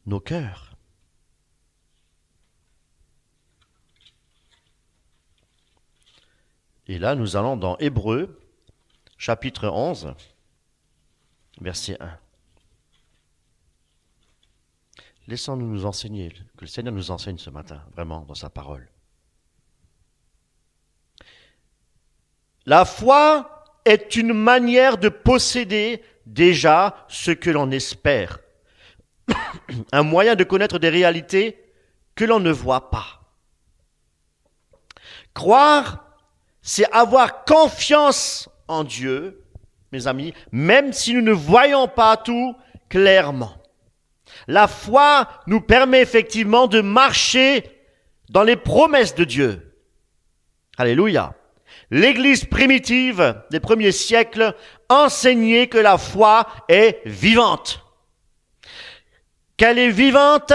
nos cœurs. Et là, nous allons dans Hébreux, chapitre 11, verset 1. Laissons-nous nous enseigner, que le Seigneur nous enseigne ce matin, vraiment, dans sa parole. La foi est une manière de posséder déjà ce que l'on espère. Un moyen de connaître des réalités que l'on ne voit pas. Croire, c'est avoir confiance en Dieu, mes amis, même si nous ne voyons pas tout clairement. La foi nous permet effectivement de marcher dans les promesses de Dieu. Alléluia. L'Église primitive des premiers siècles enseignait que la foi est vivante. Qu'elle est vivante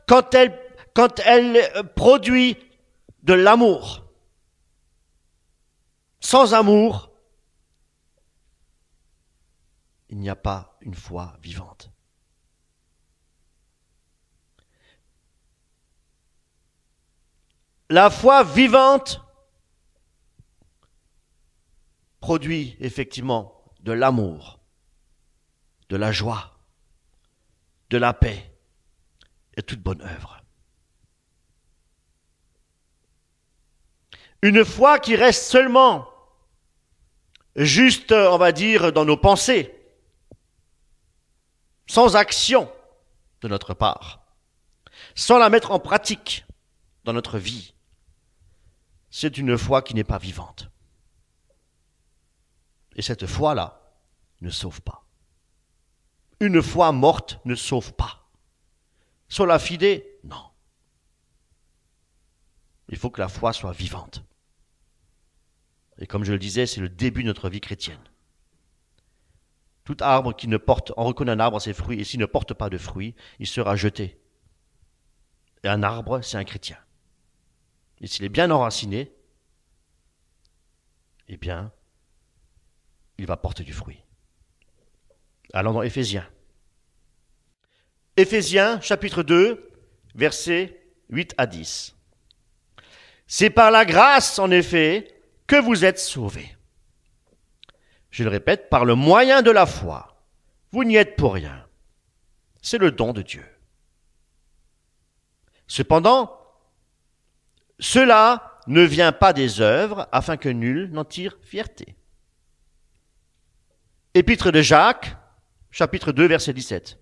quand elle produit de l'amour. Sans amour, il n'y a pas une foi vivante. La foi vivante produit effectivement de l'amour, de la joie, de la paix et toute bonne œuvre. Une foi qui reste seulement juste, on va dire, dans nos pensées, sans action de notre part, sans la mettre en pratique dans notre vie, c'est une foi qui n'est pas vivante. Et cette foi-là ne sauve pas. Une foi morte ne sauve pas. Sola fide, non. Il faut que la foi soit vivante. Et comme je le disais, c'est le début de notre vie chrétienne. Tout arbre qui ne porte, on reconnaît un arbre à ses fruits, et s'il ne porte pas de fruits, il sera jeté. Et un arbre, c'est un chrétien. Et s'il est bien enraciné, eh bien, il va porter du fruit. Allons dans Éphésiens. Éphésiens, chapitre 2, versets 8 à 10. C'est par la grâce, en effet, que vous êtes sauvés. Je le répète, par le moyen de la foi. Vous n'y êtes pour rien. C'est le don de Dieu. Cependant, cela ne vient pas des œuvres, afin que nul n'en tire fierté. Épître de Jacques, chapitre 2, verset 17.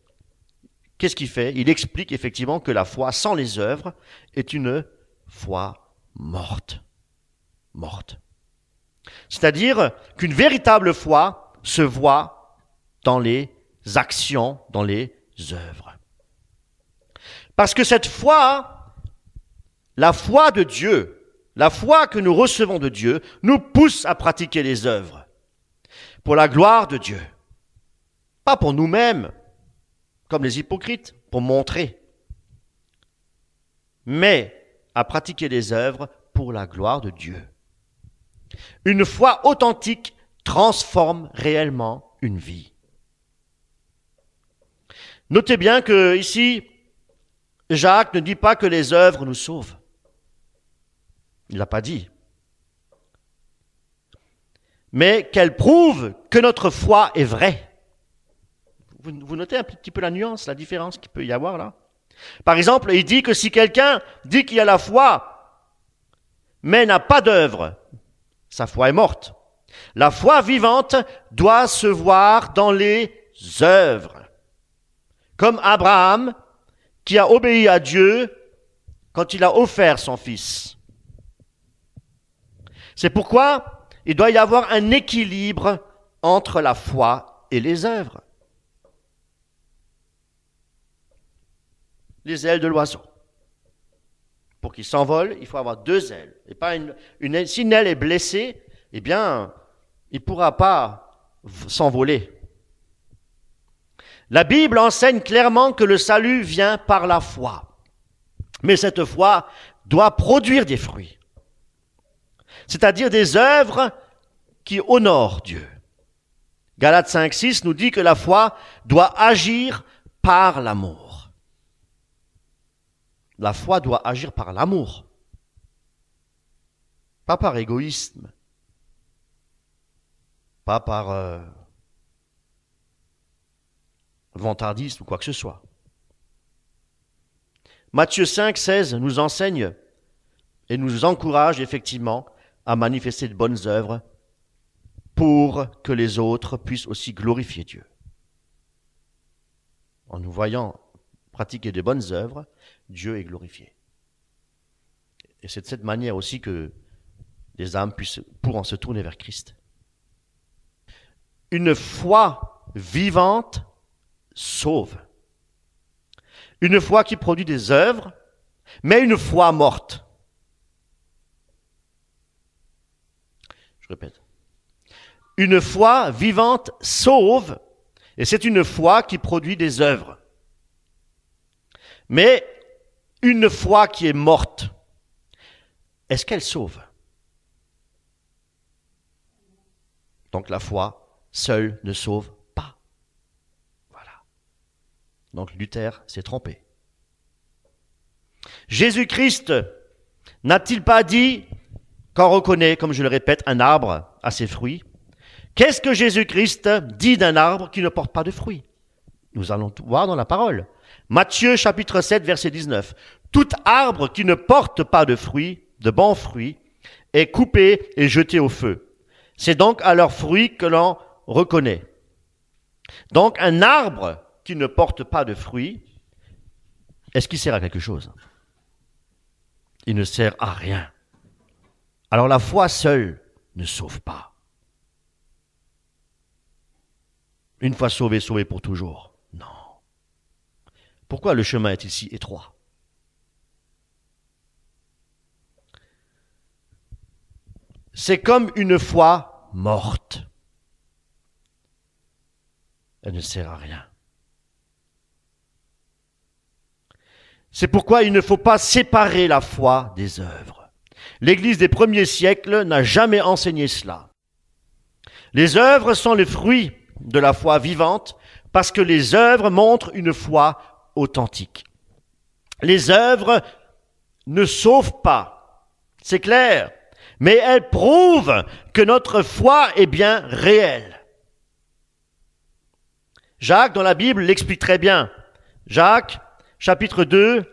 qu'est-ce qu'il fait? Il explique effectivement que la foi sans les œuvres est une foi morte. Morte. C'est-à-dire qu'une véritable foi se voit dans les actions, dans les œuvres. Parce que cette foi, la foi de Dieu, la foi que nous recevons de Dieu, nous pousse à pratiquer les œuvres pour la gloire de Dieu. Pas pour nous-mêmes, comme les hypocrites, pour montrer, mais à pratiquer les œuvres pour la gloire de Dieu. Une foi authentique transforme réellement une vie. Notez bien que ici, Jacques ne dit pas que les œuvres nous sauvent. Il ne l'a pas dit. Mais qu'elles prouvent que notre foi est vraie. Vous notez un petit peu la nuance, la différence qu'il peut y avoir là? Par exemple, il dit que si quelqu'un dit qu'il a la foi, mais n'a pas d'œuvre, sa foi est morte. La foi vivante doit se voir dans les œuvres. Comme Abraham, qui a obéi à Dieu quand il a offert son fils. C'est pourquoi il doit y avoir un équilibre entre la foi et les œuvres. Les ailes de l'oiseau. Pour qu'il s'envole, il faut avoir deux ailes. Et pas une aile. Si une aile est blessée, eh bien, il ne pourra pas s'envoler. La Bible enseigne clairement que le salut vient par la foi. Mais cette foi doit produire des fruits. C'est-à-dire des œuvres qui honorent Dieu. Galates 5,6 nous dit que la foi doit agir par l'amour. La foi doit agir par l'amour, pas par égoïsme, pas par vantardisme ou quoi que ce soit. Matthieu 5,16 nous enseigne et nous encourage effectivement à manifester de bonnes œuvres pour que les autres puissent aussi glorifier Dieu. En nous voyant pratiquer de bonnes œuvres, Dieu est glorifié. Et c'est de cette manière aussi que les âmes pourront se tourner vers Christ. Une foi vivante sauve. Une foi qui produit des œuvres, mais une foi morte. Je répète. Une foi vivante sauve, et c'est une foi qui produit des œuvres. Mais une foi qui est morte, est-ce qu'elle sauve? Donc la foi seule ne sauve pas. Voilà. Donc Luther s'est trompé. Jésus-Christ n'a-t-il pas dit qu'on reconnaît, comme je le répète, un arbre à ses fruits? Qu'est-ce que Jésus-Christ dit d'un arbre qui ne porte pas de fruits? Nous allons tout voir dans la parole. Matthieu chapitre 7, verset 19. Tout arbre qui ne porte pas de fruits, de bons fruits, est coupé et jeté au feu. C'est donc à leurs fruits que l'on reconnaît. Donc un arbre qui ne porte pas de fruits, est-ce qu'il sert à quelque chose? Il ne sert à rien. Alors la foi seule ne sauve pas. Une fois sauvé, sauvé pour toujours. Non. Pourquoi le chemin est-il si étroit? C'est comme une foi morte. Elle ne sert à rien. C'est pourquoi il ne faut pas séparer la foi des œuvres. L'Église des premiers siècles n'a jamais enseigné cela. Les œuvres sont les fruits de la foi vivante parce que les œuvres montrent une foi authentique. Les œuvres ne sauvent pas, c'est clair, mais elles prouvent que notre foi est bien réelle. Jacques, dans la Bible, l'explique très bien. Jacques, chapitre 2,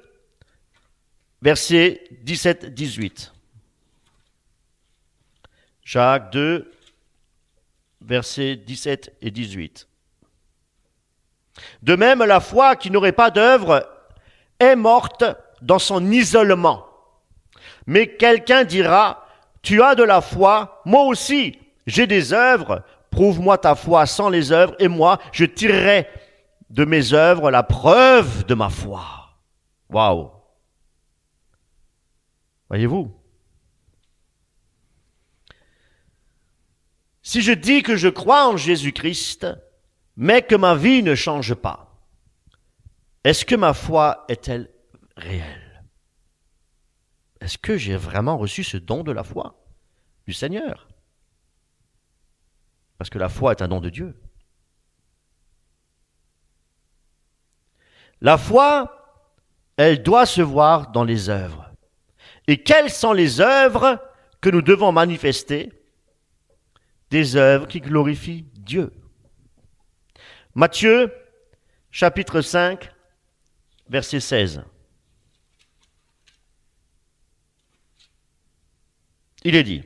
versets 17-18. Jacques 2, versets 17 et 18. De même, la foi qui n'aurait pas d'œuvre est morte dans son isolement. Mais quelqu'un dira, tu as de la foi, moi aussi, j'ai des œuvres, prouve-moi ta foi sans les œuvres, et moi, je tirerai de mes œuvres la preuve de ma foi. Waouh! Voyez-vous? Si je dis que je crois en Jésus-Christ, mais que ma vie ne change pas, est-ce que ma foi est-elle réelle? Est-ce que j'ai vraiment reçu ce don de la foi du Seigneur? Parce que la foi est un don de Dieu. La foi, elle doit se voir dans les œuvres. Et quelles sont les œuvres que nous devons manifester? Des œuvres qui glorifient Dieu. Matthieu, chapitre 5, verset 16. Il est dit,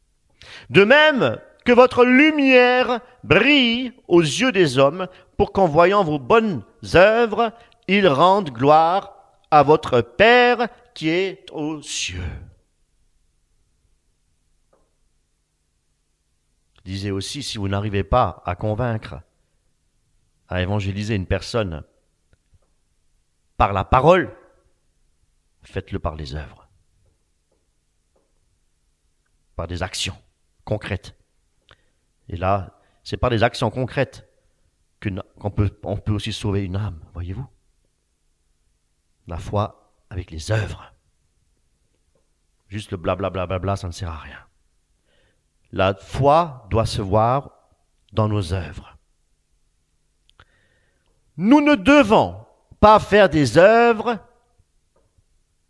« De même que votre lumière brille aux yeux des hommes, pour qu'en voyant vos bonnes œuvres, ils rendent gloire à votre Père qui est aux cieux. » Je disais aussi, si vous n'arrivez pas à convaincre, à évangéliser une personne par la parole, faites-le par les œuvres, par des actions concrètes. Et là, c'est par des actions concrètes qu'on peut aussi sauver une âme, voyez-vous. La foi avec les œuvres. Juste le blablabla, ça ne sert à rien. La foi doit se voir dans nos œuvres. Nous ne devons pas faire des œuvres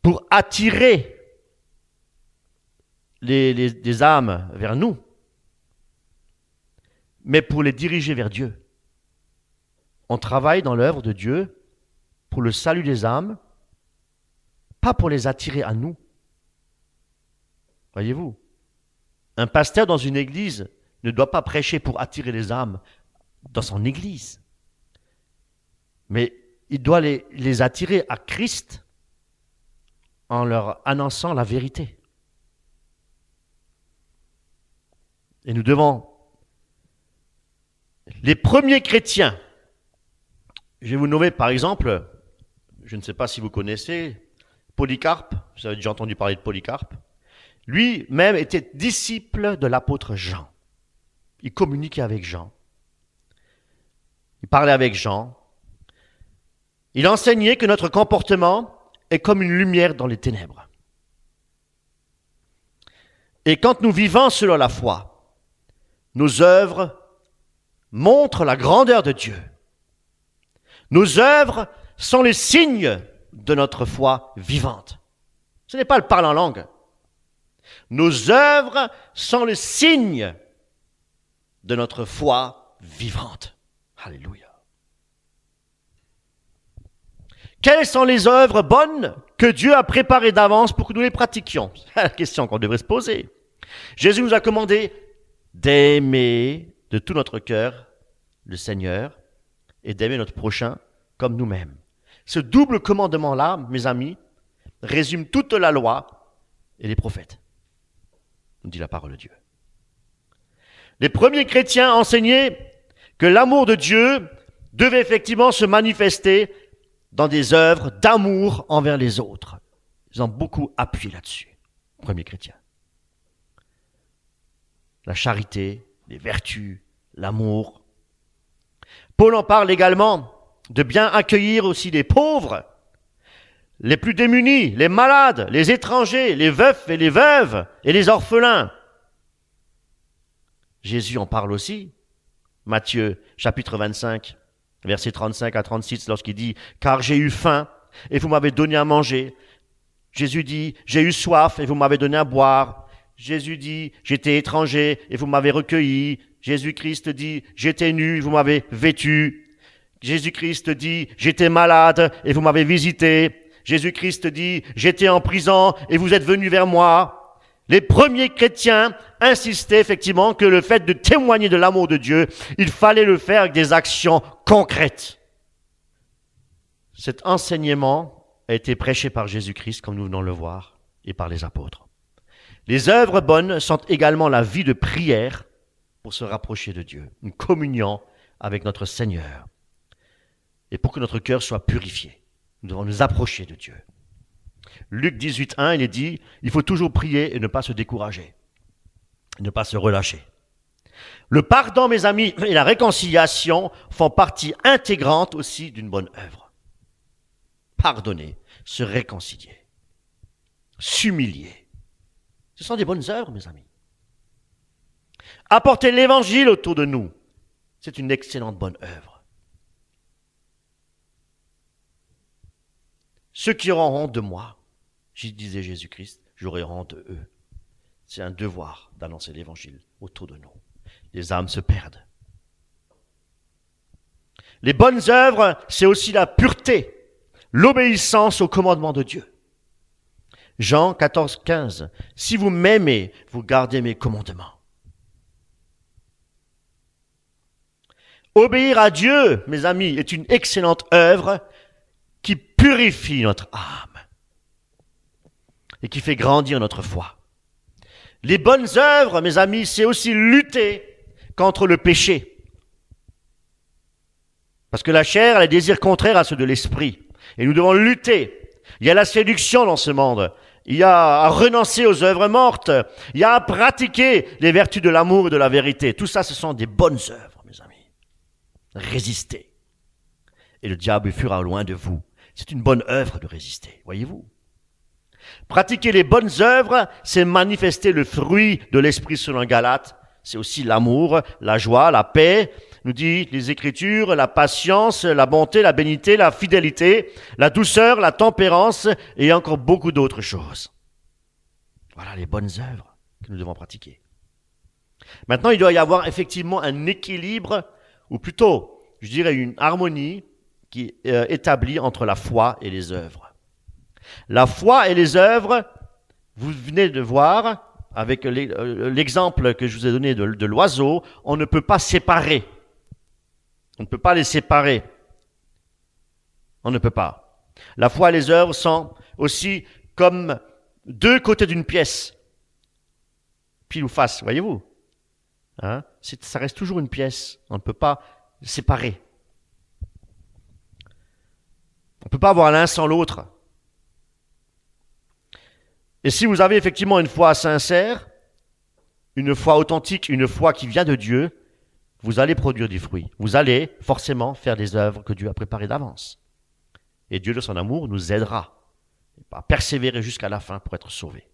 pour attirer les âmes vers nous, mais pour les diriger vers Dieu. On travaille dans l'œuvre de Dieu pour le salut des âmes, pas pour les attirer à nous. Voyez-vous, un pasteur dans une église ne doit pas prêcher pour attirer les âmes dans son église, mais il doit les attirer à Christ en leur annonçant la vérité. Et nous devons... Les premiers chrétiens, je vais vous nommer par exemple, je ne sais pas si vous connaissez, Polycarpe, vous avez déjà entendu parler de Polycarpe. Lui-même était disciple de l'apôtre Jean. Il communiquait avec Jean. Il parlait avec Jean. Il enseignait que notre comportement est comme une lumière dans les ténèbres. Et quand nous vivons selon la foi, nos œuvres montrent la grandeur de Dieu. Nos œuvres sont les signes de notre foi vivante. Ce n'est pas le parler en langue. Nos œuvres sont le signe de notre foi vivante. Alléluia. Quelles sont les œuvres bonnes que Dieu a préparées d'avance pour que nous les pratiquions? C'est la question qu'on devrait se poser. Jésus nous a commandé d'aimer de tout notre cœur le Seigneur et d'aimer notre prochain comme nous-mêmes. Ce double commandement-là, mes amis, résume toute la loi et les prophètes, nous dit la parole de Dieu. Les premiers chrétiens enseignaient que l'amour de Dieu devait effectivement se manifester dans des œuvres d'amour envers les autres. Ils ont beaucoup appuyé là-dessus, les premiers chrétiens. La charité, les vertus, l'amour. Paul en parle également de bien accueillir aussi les pauvres, les plus démunis, les malades, les étrangers, les veufs et les veuves et les orphelins. Jésus en parle aussi. Matthieu, chapitre 25, versets 35 à 36, lorsqu'il dit « Car j'ai eu faim et vous m'avez donné à manger. » Jésus dit « J'ai eu soif et vous m'avez donné à boire. » Jésus dit « J'étais étranger et vous m'avez recueilli. » Jésus-Christ dit « J'étais nu, vous m'avez vêtu. » Jésus-Christ dit « J'étais malade et vous m'avez visité. » Jésus-Christ dit « J'étais en prison et vous êtes venus vers moi. » Les premiers chrétiens insistaient effectivement que le fait de témoigner de l'amour de Dieu, il fallait le faire avec des actions concrètes. Cet enseignement a été prêché par Jésus-Christ, comme nous venons de le voir, et par les apôtres. Les œuvres bonnes sont également la vie de prière pour se rapprocher de Dieu, une communion avec notre Seigneur. Et pour que notre cœur soit purifié, nous devons nous approcher de Dieu. Luc 18:1, il est dit, il faut toujours prier et ne pas se décourager, ne pas se relâcher. Le pardon, mes amis, et la réconciliation font partie intégrante aussi d'une bonne œuvre. Pardonner, se réconcilier, s'humilier. Ce sont des bonnes œuvres, mes amis. Apporter l'évangile autour de nous, c'est une excellente bonne œuvre. Ceux qui auront honte de moi, disait Jésus-Christ, j'aurai honte de eux. C'est un devoir d'annoncer l'évangile autour de nous. Les âmes se perdent. Les bonnes œuvres, c'est aussi la pureté, l'obéissance au commandement de Dieu. Jean 14:15, si vous m'aimez, vous gardez mes commandements. Obéir à Dieu, mes amis, est une excellente œuvre qui purifie notre âme et qui fait grandir notre foi. Les bonnes œuvres, mes amis, c'est aussi lutter contre le péché. Parce que la chair a les désirs contraires à ceux de l'esprit. Et nous devons lutter. Il y a la séduction dans ce monde. Il y a à renoncer aux œuvres mortes. Il y a à pratiquer les vertus de l'amour et de la vérité. Tout ça, ce sont des bonnes œuvres, mes amis. Résistez. Et le diable fuira loin de vous. C'est une bonne œuvre de résister, voyez-vous. Pratiquer les bonnes œuvres, c'est manifester le fruit de l'esprit selon Galates. C'est aussi l'amour, la joie, la paix, nous dit les Écritures, la patience, la bonté, la bénité, la fidélité, la douceur, la tempérance et encore beaucoup d'autres choses. Voilà les bonnes œuvres que nous devons pratiquer. Maintenant, il doit y avoir effectivement un équilibre, ou plutôt, je dirais une harmonie qui est établie entre la foi et les œuvres. La foi et les œuvres, vous venez de voir, avec l'exemple que je vous ai donné de l'oiseau, on ne peut pas séparer. On ne peut pas les séparer. On ne peut pas. La foi et les œuvres sont aussi comme deux côtés d'une pièce. Pile ou face, voyez-vous. Hein? Ça reste toujours une pièce. On ne peut pas séparer. On ne peut pas avoir l'un sans l'autre. Et si vous avez effectivement une foi sincère, une foi authentique, une foi qui vient de Dieu, vous allez produire du fruit. Vous allez forcément faire des œuvres que Dieu a préparées d'avance. Et Dieu de son amour nous aidera à persévérer jusqu'à la fin pour être sauvés.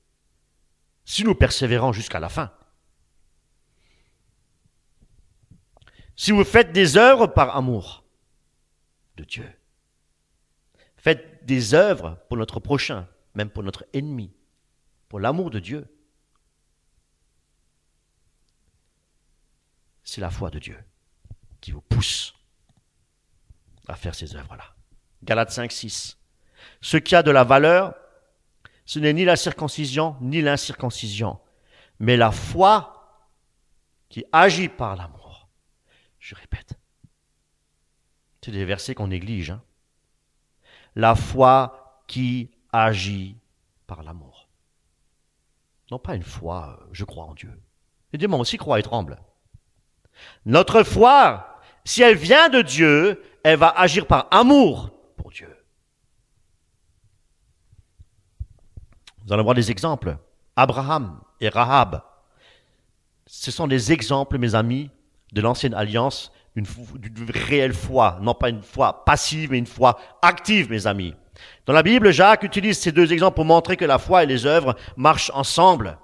Si nous persévérons jusqu'à la fin, si vous faites des œuvres par amour de Dieu, faites des œuvres pour notre prochain, même pour notre ennemi, pour l'amour de Dieu, c'est la foi de Dieu qui vous pousse à faire ces œuvres-là. Galates 5:6. Ce qui a de la valeur, ce n'est ni la circoncision ni l'incirconcision, mais la foi qui agit par l'amour. Je répète, c'est des versets qu'on néglige. Hein? La foi qui agit par l'amour. Non pas une foi, je crois en Dieu. Les démons aussi croient et tremblent. Notre foi, si elle vient de Dieu, elle va agir par amour pour Dieu. Nous allons voir des exemples. Abraham et Rahab. Ce sont des exemples, mes amis, de l'ancienne alliance, d'une réelle foi. Non pas une foi passive, mais une foi active, mes amis. Dans la Bible, Jacques utilise ces deux exemples pour montrer que la foi et les œuvres marchent ensemble.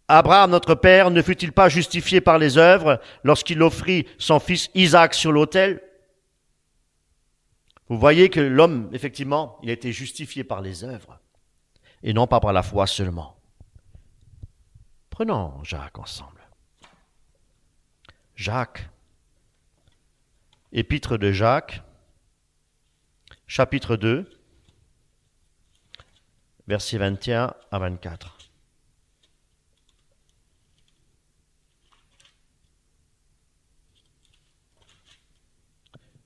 Abraham, notre père, ne fut-il pas justifié par les œuvres lorsqu'il offrit son fils Isaac sur l'autel? Vous voyez que l'homme, effectivement, il a été justifié par les œuvres et non pas par la foi seulement. Prenons Jacques ensemble. Jacques, épître de Jacques, chapitre 2, versets 21 à 24.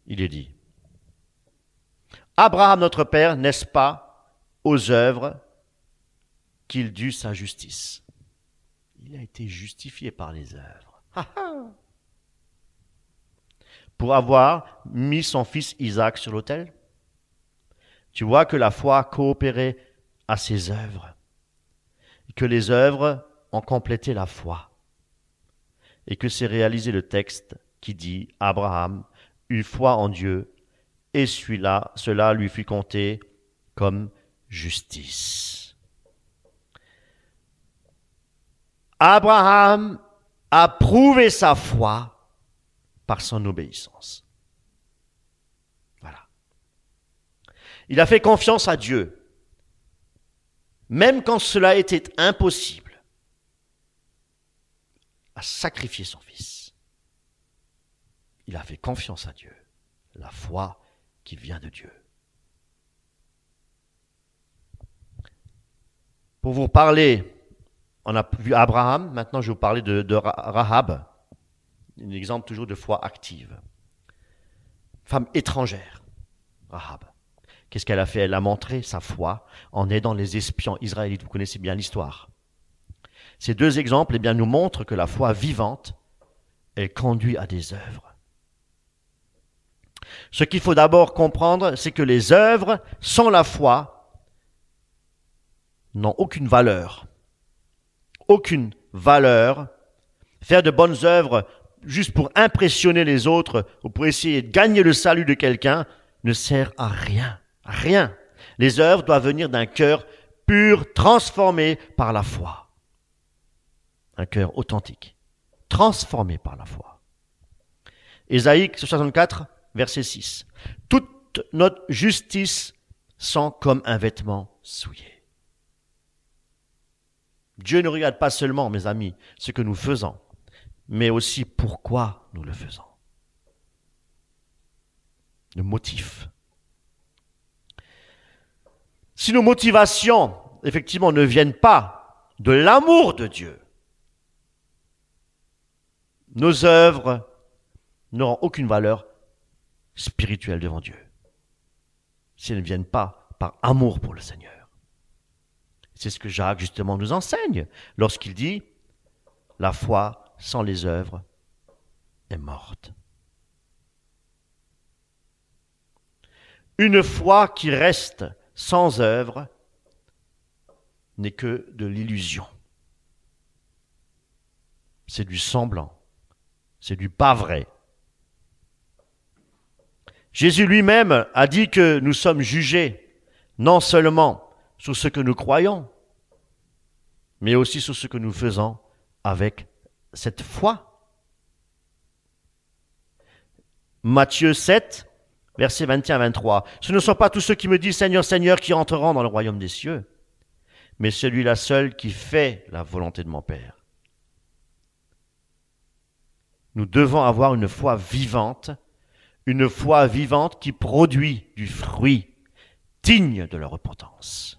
il est dit. Abraham, notre père, n'est-ce pas aux œuvres qu'il dut sa justice? Il a été justifié par les œuvres. Pour avoir mis son fils Isaac sur l'autel. Tu vois que la foi a coopéré à ses œuvres, que les œuvres ont complété la foi, et que c'est réalisé le texte qui dit « Abraham eut foi en Dieu, et cela lui fut compté comme justice. » Abraham a prouvé sa foi par son obéissance. Voilà. Il a fait confiance à Dieu, même quand cela était impossible, à sacrifier son fils. Il a fait confiance à Dieu, la foi qui vient de Dieu. Pour vous parler, on a vu Abraham, maintenant je vais vous parler de Rahab, un exemple toujours de foi active. Femme étrangère, Rahab. Qu'est-ce qu'elle a fait? Elle a montré sa foi en aidant les espions israélites. Vous connaissez bien l'histoire. Ces deux exemples nous montrent que la foi vivante, elle conduit à des œuvres. Ce qu'il faut d'abord comprendre, c'est que les œuvres sans la foi n'ont aucune valeur. Aucune valeur. Faire de bonnes œuvres juste pour impressionner les autres ou pour essayer de gagner le salut de quelqu'un ne sert à rien. Rien. Les œuvres doivent venir d'un cœur pur, transformé par la foi. Un cœur authentique, transformé par la foi. Ésaïe 64, verset 6. Toute notre justice sent comme un vêtement souillé. Dieu ne regarde pas seulement, mes amis, ce que nous faisons, mais aussi pourquoi nous le faisons. Le motif. Si nos motivations, effectivement, ne viennent pas de l'amour de Dieu, nos œuvres n'auront aucune valeur spirituelle devant Dieu. Si elles ne viennent pas par amour pour le Seigneur. C'est ce que Jacques, justement, nous enseigne lorsqu'il dit « La foi sans les œuvres est morte. » Une foi qui reste sans œuvre n'est que de l'illusion. C'est du semblant. C'est du pas vrai. Jésus lui-même a dit que nous sommes jugés non seulement sur ce que nous croyons, mais aussi sur ce que nous faisons avec cette foi. Matthieu 7, versets 21-23. Ce ne sont pas tous ceux qui me disent Seigneur, Seigneur qui entreront dans le royaume des cieux, mais celui-là seul qui fait la volonté de mon Père. Nous devons avoir une foi vivante qui produit du fruit digne de la repentance.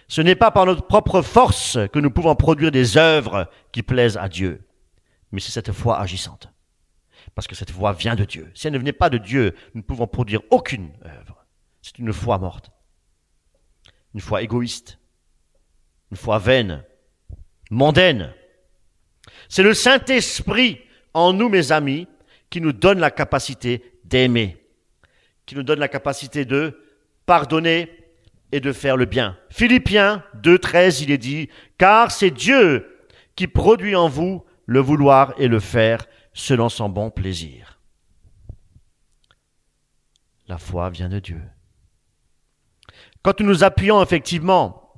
Ce n'est pas par notre propre force que nous pouvons produire des œuvres qui plaisent à Dieu, mais c'est cette foi agissante. Parce que cette foi vient de Dieu. Si elle ne venait pas de Dieu, nous ne pouvons produire aucune œuvre. C'est une foi morte. Une foi égoïste. Une foi vaine. Mondaine. C'est le Saint-Esprit en nous, mes amis, qui nous donne la capacité d'aimer. Qui nous donne la capacité de pardonner et de faire le bien. Philippiens 2,13, il est dit « Car c'est Dieu qui produit en vous le vouloir et le faire selon son bon plaisir. » La foi vient de Dieu. Quand nous nous appuyons effectivement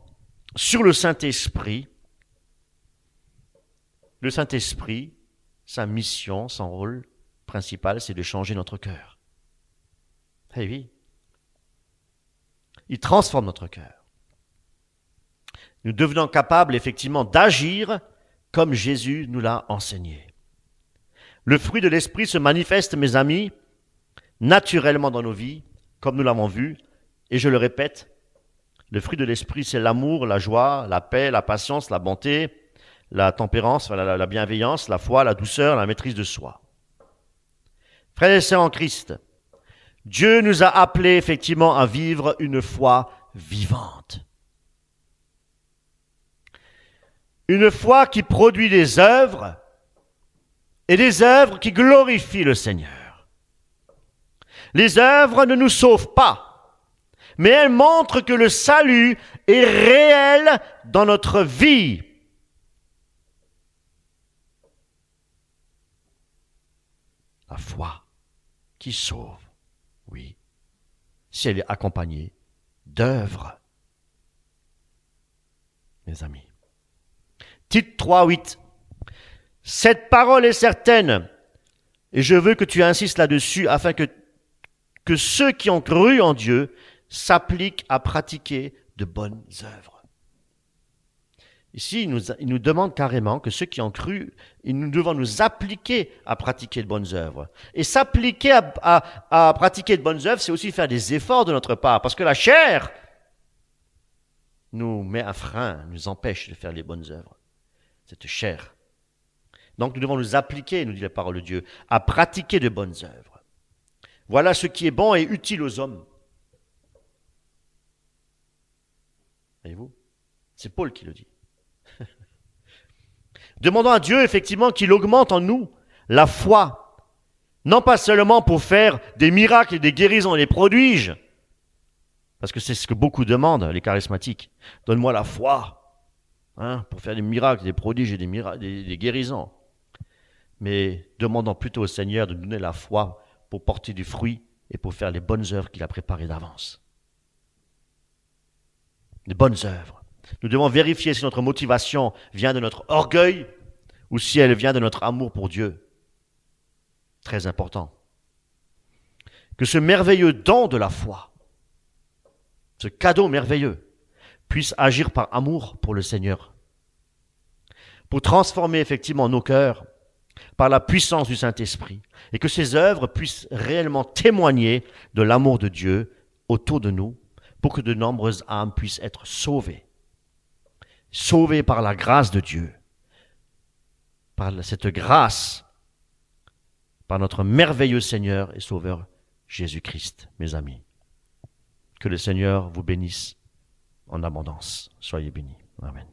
sur le Saint-Esprit, sa mission, son rôle principal, c'est de changer notre cœur. Eh oui. Il transforme notre cœur. Nous devenons capables effectivement d'agir comme Jésus nous l'a enseigné. Le fruit de l'esprit se manifeste, mes amis, naturellement dans nos vies, comme nous l'avons vu, et je le répète, le fruit de l'esprit, c'est l'amour, la joie, la paix, la patience, la bonté, la tempérance, la bienveillance, la foi, la douceur, la maîtrise de soi. Frères et sœurs en Christ, Dieu nous a appelés effectivement à vivre une foi vivante. Une foi qui produit des œuvres et des œuvres qui glorifient le Seigneur. Les œuvres ne nous sauvent pas, mais elles montrent que le salut est réel dans notre vie. La foi qui sauve, oui, si elle est accompagnée d'œuvres. Mes amis. Tite 3:8. Cette parole est certaine, et je veux que tu insistes là-dessus afin que ceux qui ont cru en Dieu s'appliquent à pratiquer de bonnes œuvres. Ici, il nous demande carrément que ceux qui ont cru, nous devons nous appliquer à pratiquer de bonnes œuvres. Et s'appliquer à pratiquer de bonnes œuvres, c'est aussi faire des efforts de notre part, parce que la chair nous met un frein, nous empêche de faire les bonnes œuvres. Cette chair. Donc nous devons nous appliquer, nous dit la parole de Dieu, à pratiquer de bonnes œuvres. Voilà ce qui est bon et utile aux hommes. Voyez-vous? C'est Paul qui le dit. Demandons à Dieu effectivement qu'il augmente en nous la foi, non pas seulement pour faire des miracles et des guérisons et des prodiges, parce que c'est ce que beaucoup demandent, les charismatiques. Donne-moi la foi, pour faire des miracles, des prodiges et des guérisons. Mais demandons plutôt au Seigneur de nous donner la foi pour porter du fruit et pour faire les bonnes œuvres qu'il a préparées d'avance. Les bonnes œuvres. Nous devons vérifier si notre motivation vient de notre orgueil ou si elle vient de notre amour pour Dieu. Très important. Que ce merveilleux don de la foi, ce cadeau merveilleux, puisse agir par amour pour le Seigneur, pour transformer effectivement nos cœurs par la puissance du Saint-Esprit, et que ces œuvres puissent réellement témoigner de l'amour de Dieu autour de nous, pour que de nombreuses âmes puissent être sauvées. Sauvées par la grâce de Dieu, par cette grâce, par notre merveilleux Seigneur et Sauveur Jésus-Christ, mes amis. Que le Seigneur vous bénisse en abondance. Soyez bénis. Amen.